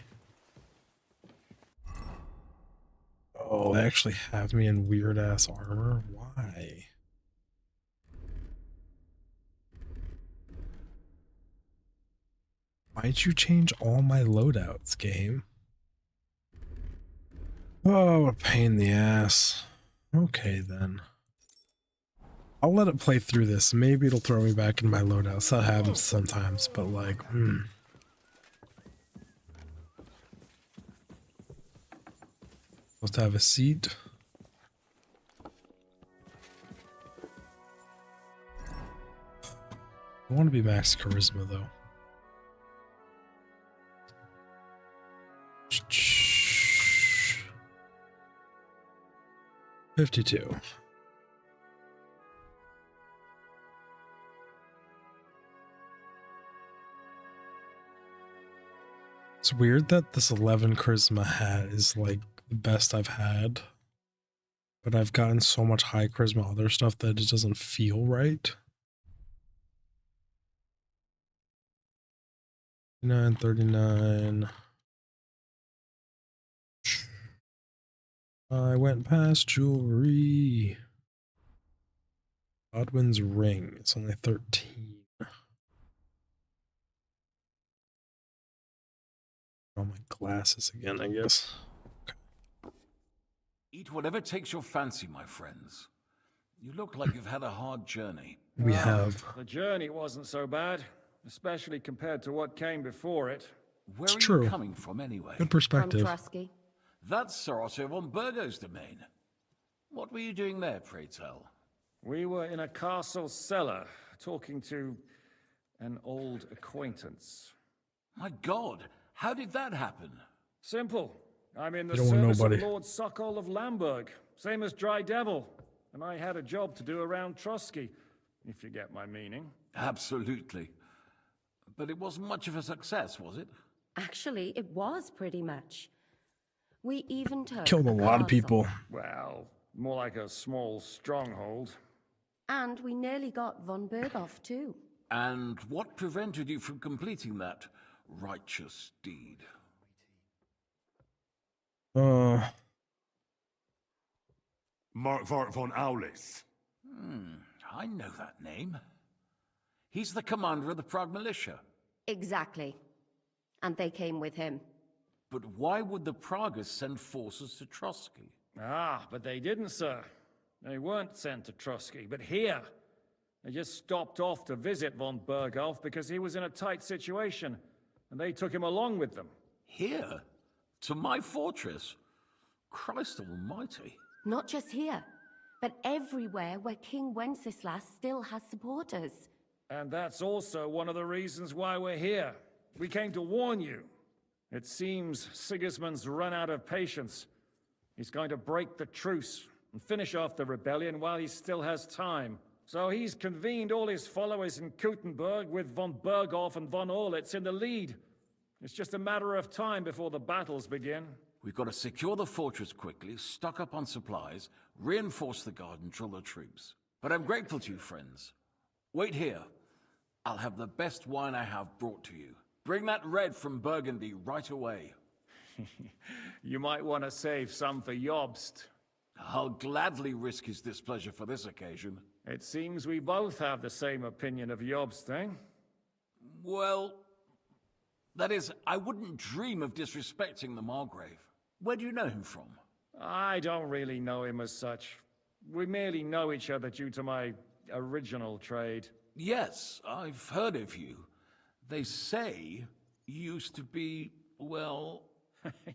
Oh, they actually have me in weird ass armor? Why? Why'd you change all my loadouts, game? Oh, what a pain in the ass. Okay, then. I'll let it play through this. Maybe it'll throw me back in my loadouts. That happens sometimes, but like, Supposed to have a seat. I want to be max charisma, though. 52. It's weird that this 11 charisma hat is like the best I've had, but I've gotten so much high charisma other stuff that it doesn't feel right. 39. I went past jewelry. Godwin's ring. It's only 13. Oh, my glasses again, I guess. Eat whatever takes your fancy, my friends. You look like you've had a hard journey. We have. The journey wasn't so bad, especially compared to what came before it. Where are true. you coming from anyway? Good perspective. From Trusky. That's Sir Otto von Burgo's domain. What were you doing there, pray tell? We were in a castle cellar, talking to an old acquaintance. My God, how did that happen? Simple. I'm in the You don't want service of nobody. Lord Suckall of Lamberg, same as Dry Devil, and I had a job to do around Trusky, if you get my meaning. Absolutely. But it wasn't much of a success, was it? Actually, it was pretty much. We even took Killed a lot of castle, people. Well, more like a small stronghold. And we nearly got von Berghoff too. And what prevented you from completing that righteous deed? Mark von Aulis. I know that name. He's the commander of the Prague militia. Exactly. And they came with him. But why would the Praguers send forces to Trusky? Ah, but they didn't, sir. They weren't sent to Trusky, but here. They just stopped off to visit von Berghoff because he was in a tight situation, and they took him along with them. Here? To my fortress? Christ almighty. Not just here, but everywhere where King Wenceslas still has supporters. And that's also one of the reasons why we're here. We came to warn you. It seems Sigismund's run out of patience. He's going to break the truce and finish off the rebellion while he still has time. So he's convened all his followers in Kuttenberg with von Berghoff and von Orlitz in the lead. It's just a matter of time before the battles begin. We've got to secure the fortress quickly, stock up on supplies, reinforce the guard and drill the troops. But I'm grateful to you, friends. Wait here. I'll have the best wine I have brought to you. Bring that red from Burgundy right away. You might want to save some for Jobst. I'll gladly risk his displeasure for this occasion. It seems we both have the same opinion of Jobst, eh? Well, that is, I wouldn't dream of disrespecting the Margrave. Where do you know him from? I don't really know him as such. We merely know each other due to my original trade. Yes, I've heard of you. They say you used to be, well...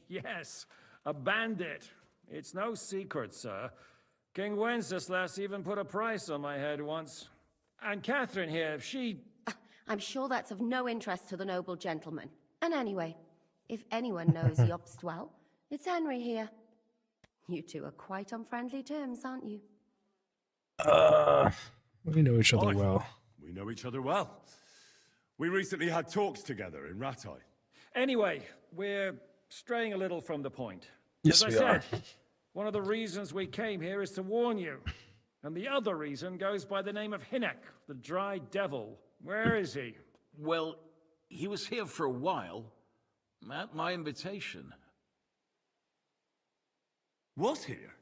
Yes, a bandit. It's no secret, sir. King Wenceslas even put a price on my head once. And Catherine here, she... I'm sure that's of no interest to the noble gentleman. And anyway, if anyone knows Jobst well, it's Henry here. You two are quite on friendly terms, aren't you? We know each other Aye. well. We know each other well. We recently had talks together in Rattay. Anyway, we're straying a little from the point. Yes, As we I are. said, one of the reasons we came here is to warn you. And the other reason goes by the name of Hinnek, the Dry Devil. Where is he? Well, he was here for a while, at my invitation. Was here?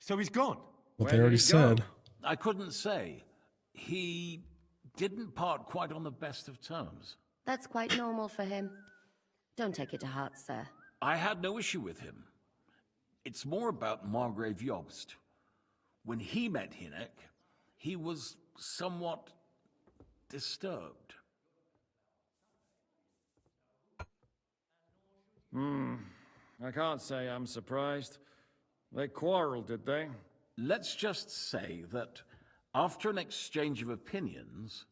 So he's gone? What Where they did already he go? said. I couldn't say. He didn't part quite on the best of terms. That's quite normal for him. Don't take it to heart, sir. I had no issue with him. It's more about Margrave Jobst. When he met Hinnek, he was somewhat disturbed. I can't say I'm surprised. They quarreled, did they? Let's just say that after an exchange of opinions,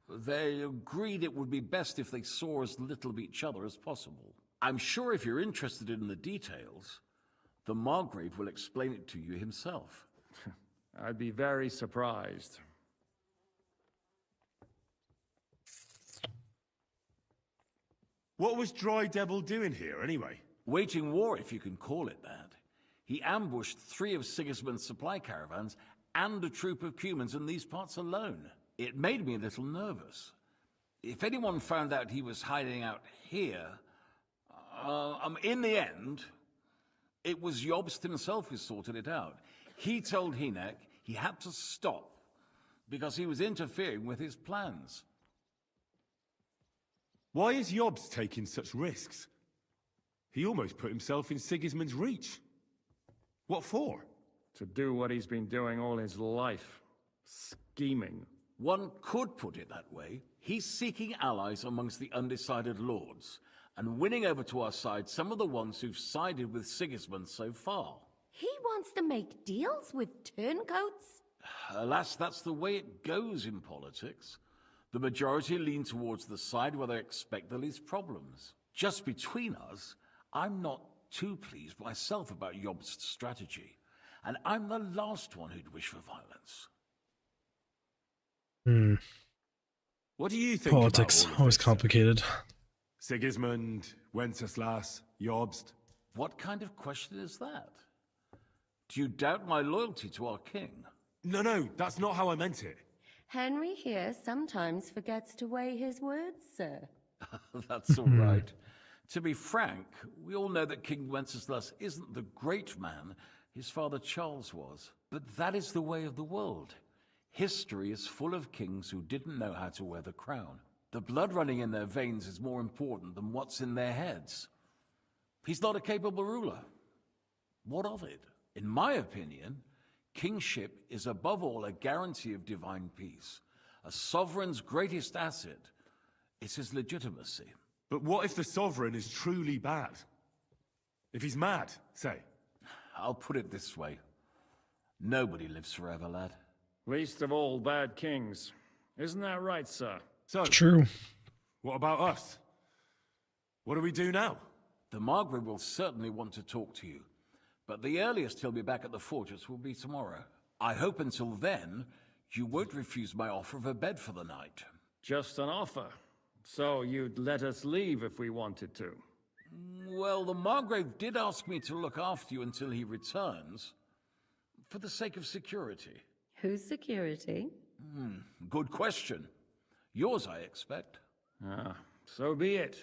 they agreed it would be best if they saw as little of each other as possible. I'm sure if you're interested in the details, the Margrave will explain it to you himself. I'd be very surprised. What was Dry Devil doing here, anyway? Waging war, if you can call it that. He ambushed 3 of Sigismund's supply caravans and a troop of Cumans in these parts alone. It made me a little nervous. If anyone found out he was hiding out here, in the end, It was Jobst himself who sorted it out. He told Hynek he had to stop because he was interfering with his plans. Why is Jobst taking such risks? He almost put himself in Sigismund's reach. What for? To do what he's been doing all his life. Scheming. One could put it that way. He's seeking allies amongst the undecided lords, and winning over to our side some of the ones who've sided with Sigismund so far. He wants to make deals with turncoats? Alas, that's the way it goes in politics. The majority lean towards the side where they expect the least problems. Just between us, I'm not too pleased myself about Jobst's strategy, and I'm the last one who'd wish for violence. What do you think Politics, about all of always this? complicated. Sigismund, Wenceslas, Jobst. What kind of question is that? Do you doubt my loyalty to our king? No, that's not how I meant it. Henry here sometimes forgets to weigh his words, sir. That's all right. To be frank, we all know that King Wenceslas isn't the great man his father Charles was. But that is the way of the world. History is full of kings who didn't know how to wear the crown. The blood running in their veins is more important than what's in their heads. He's not a capable ruler. What of it? In my opinion, kingship is above all a guarantee of divine peace. A sovereign's greatest asset is his legitimacy. But what if the sovereign is truly bad? If he's mad, say? I'll put it this way. Nobody lives forever, lad. Least of all bad kings. Isn't that right, sir? So, True. what about us? What do we do now? The Margrave will certainly want to talk to you, but the earliest he'll be back at the fortress will be tomorrow. I hope until then, you won't refuse my offer of a bed for the night. Just an offer. So you'd let us leave if we wanted to? Well, the Margrave did ask me to look after you until he returns, for the sake of security. Whose security? Good question. Yours, I expect. Ah, so be it.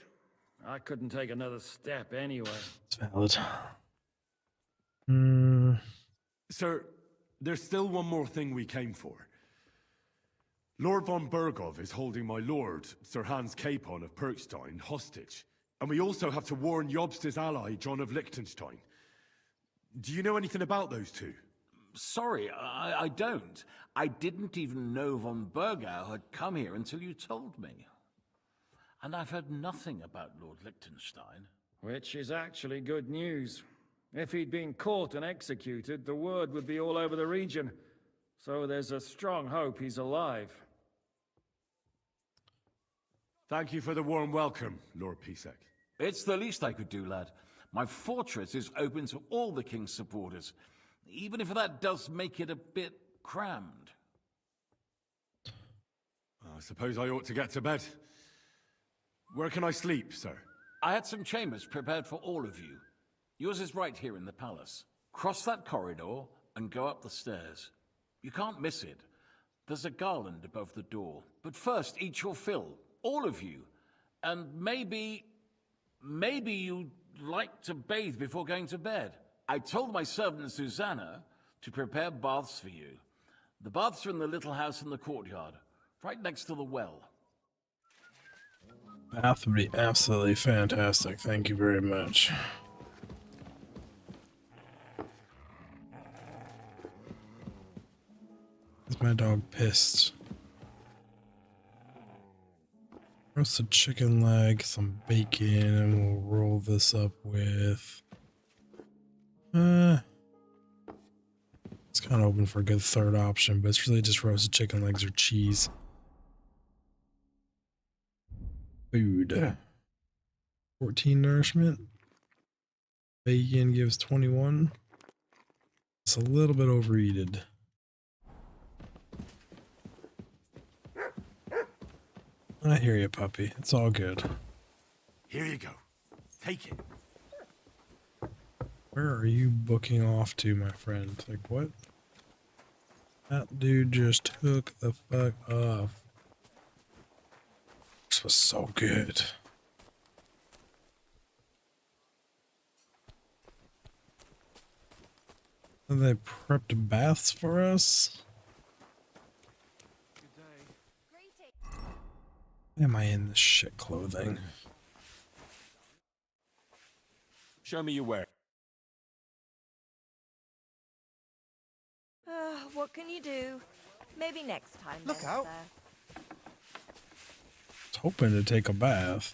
I couldn't take another step anyway. It's valid. Sir, there's still one more thing we came for. Lord von Bergov is holding my lord, Sir Hans Capon of Perkstein, hostage. And we also have to warn Jobst's ally, John of Liechtenstein. Do you know anything about those two? Sorry, I don't. I didn't even know von Bergau had come here until you told me. And I've heard nothing about Lord Liechtenstein. Which is actually good news. If he'd been caught and executed, the word would be all over the region. So there's a strong hope he's alive. Thank you for the warm welcome, Lord Pisek. It's the least I could do, lad. My fortress is open to all the king's supporters, even if that does make it a bit crammed. I suppose I ought to get to bed. Where can I sleep, sir? I had some chambers prepared for all of you. Yours is right here in the palace. Cross that corridor and go up the stairs. You can't miss it. There's a garland above the door. But first, eat your fill. All of you. And maybe you'd like to bathe before going to bed. I told my servant Susanna to prepare baths for you. The baths are in the little house in the courtyard, right next to the well. Bath would be absolutely fantastic. Thank you very much. Is my dog pissed? Roasted chicken leg, some bacon, and we'll roll this up with... It's kind of open for a good third option, but it's really just roasted chicken legs or cheese. Food. 14 nourishment. Bacon gives 21. It's a little bit overeated. I hear you, puppy. It's all good. Here you go. Take it. Where are you booking off to, my friend? Like, what? That dude just took the fuck off. This was so good. They prepped baths for us. Why am I in this shit clothing? Show me your wear. What can you do? Maybe next time. Look then, out. sir. I was hoping to take a bath.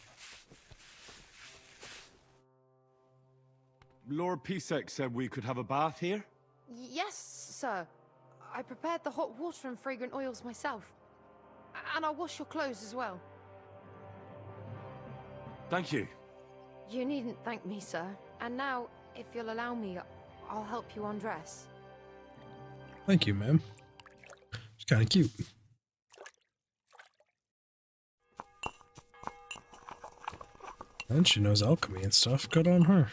Lord Pisek said we could have a bath here? Yes, sir. I prepared the hot water and fragrant oils myself. And I'll wash your clothes as well. Thank you. You needn't thank me, sir. And now, if you'll allow me, I'll help you undress. Thank you, ma'am. It's kind of cute. And she knows alchemy and stuff. Good on her.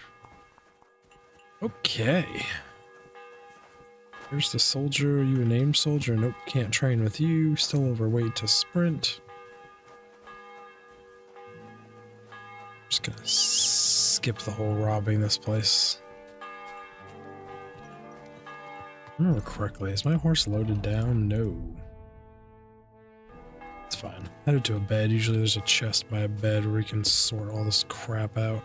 Okay. Here's the soldier. Are you a named soldier? Nope, can't train with you. Still overweight to sprint. Just gonna skip the whole robbing this place. If I remember correctly, is my horse loaded down? No. It's fine. Headed to a bed. Usually there's a chest by a bed where we can sort all this crap out.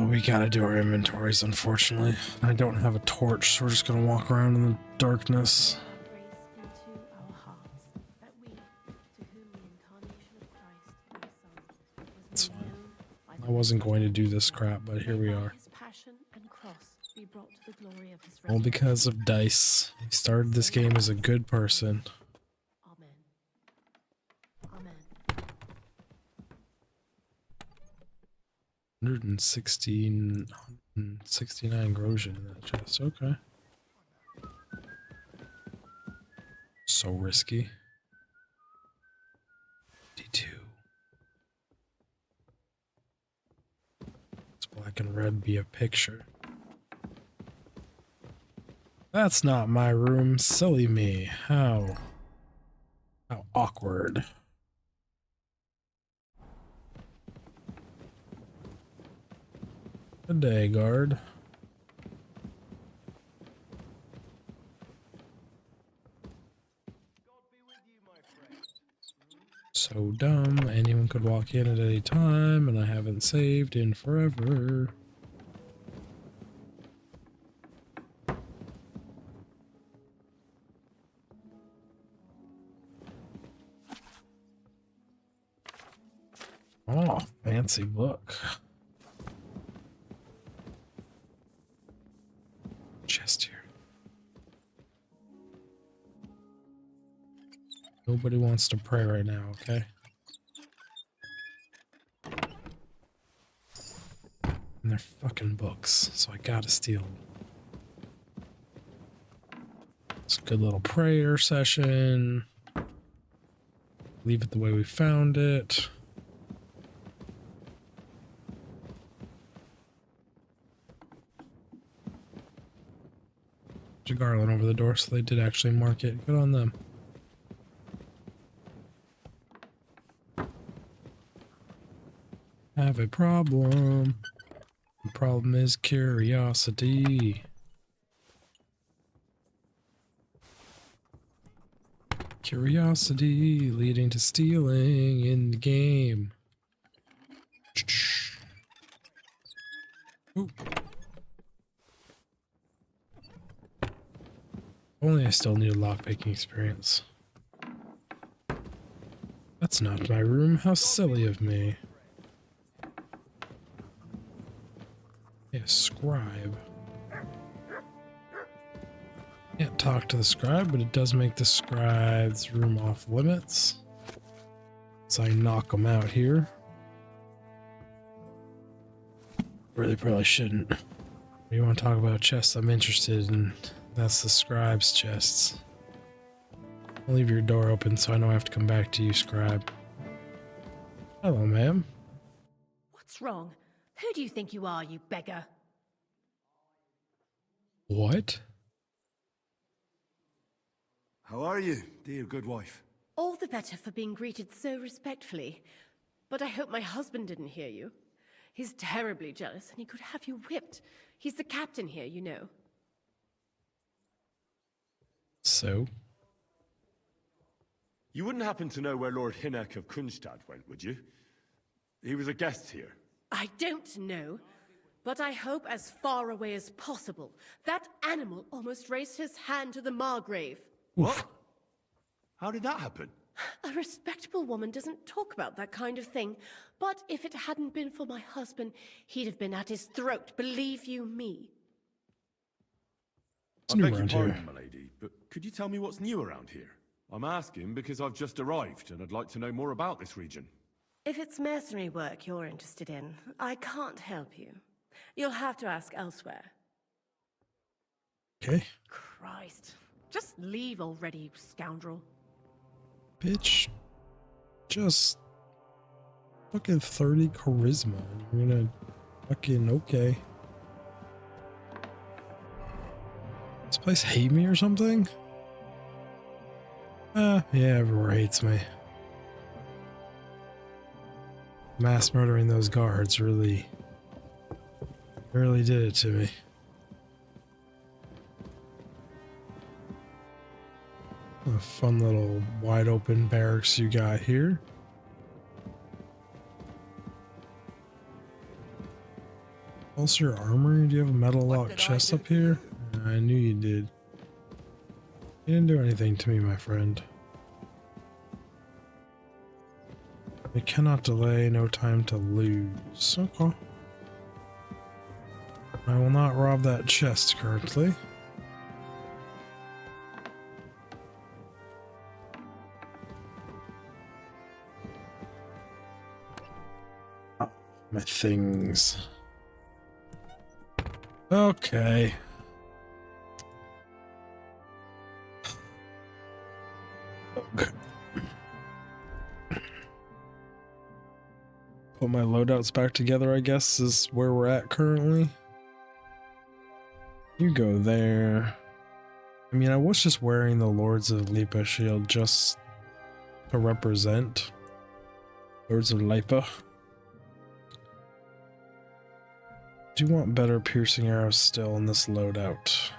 We gotta do our inventories, unfortunately. I don't have a torch, so we're just gonna walk around in the darkness. It's fine. I wasn't going to do this crap, but here we are. All because of dice. He started this game as a good person. 169 Grosian in that chest. Okay. So risky. 52. It's black and red be a picture. That's not my room. Silly me. How awkward. Good day, guard. So dumb. Anyone could walk in at any time, and I haven't saved in forever. Oh, fancy book. Chest here. Nobody wants to pray right now, okay? And they're fucking books, so I gotta steal them. It's a good little prayer session. Leave it the way we found it. A garland over the door, so they did actually mark it. Good on them. Have a problem. The problem is curiosity. Curiosity leading to stealing in the game. Ooh. Only I still need a lockpicking experience. That's not my room. How silly of me. Yeah, scribe. Can't talk to the scribe, but it does make the scribe's room off limits. So I knock them out here. Really probably shouldn't. You want to talk about chests I'm interested in? That's the scribe's chests. I'll leave your door open so I know I have to come back to you, scribe. Hello, ma'am. What's wrong? Who do you think you are, you beggar? What? How are you, dear good wife? All the better for being greeted so respectfully. But I hope my husband didn't hear you. He's terribly jealous, and he could have you whipped. He's the captain here, you know. So? You wouldn't happen to know where Lord Hinnek of Kunstad went, would you? He was a guest here. I don't know, but I hope as far away as possible. That animal almost raised his hand to the Margrave. What? How did that happen? A respectable woman doesn't talk about that kind of thing, but if it hadn't been for my husband, he'd have been at his throat, believe you me. I beg your pardon, my lady, but could you tell me what's new around here? I'm asking because I've just arrived and I'd like to know more about this region. If it's mercenary work you're interested in, I can't help you. You'll have to ask elsewhere. Okay. Christ. Just leave already, you scoundrel. Bitch. Just fucking 30 charisma. You're gonna fucking okay. This place hate me or something? Yeah, everywhere hates me. Mass murdering those guards really did it to me. A fun little wide open barracks you got here. Also your armor? Do you have a metal lock chest up here? I knew you did. You didn't do anything to me, my friend. We cannot delay, no time to lose. Okay. I will not rob that chest currently. My things. Okay. Put my loadouts back together, I guess, is where we're at currently. You go there. I mean, I was just wearing the Lords of Lipa shield just to represent Lords of Lipa. Do you want better piercing arrows still in this loadout?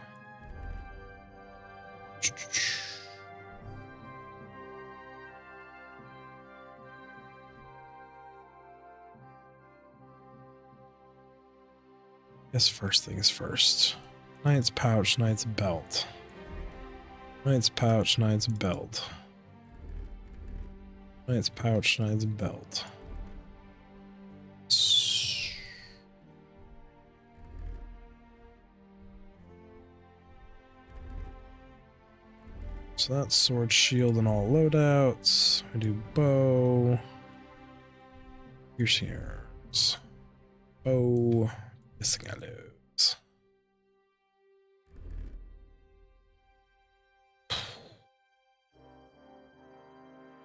Guess first things first. Knight's pouch, knight's belt. Knight's pouch, knight's belt. Knight's pouch, knight's belt. So that's sword, shield, and all loadouts. I do bow. Piercing arrows. Bow. Missing arrows.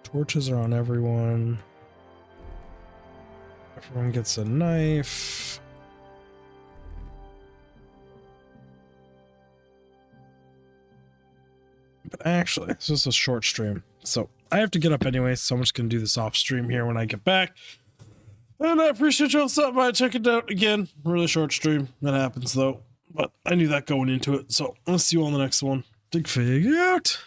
Torches are on everyone. Everyone gets a knife. But actually, this is a short stream, so I have to get up anyway, so I'm just going to do this off stream here when I get back. And I appreciate y'all stopping by, check it out again. Really short stream. That happens though, but I knew that going into it, so I'll see you all in the next one. Digfig out.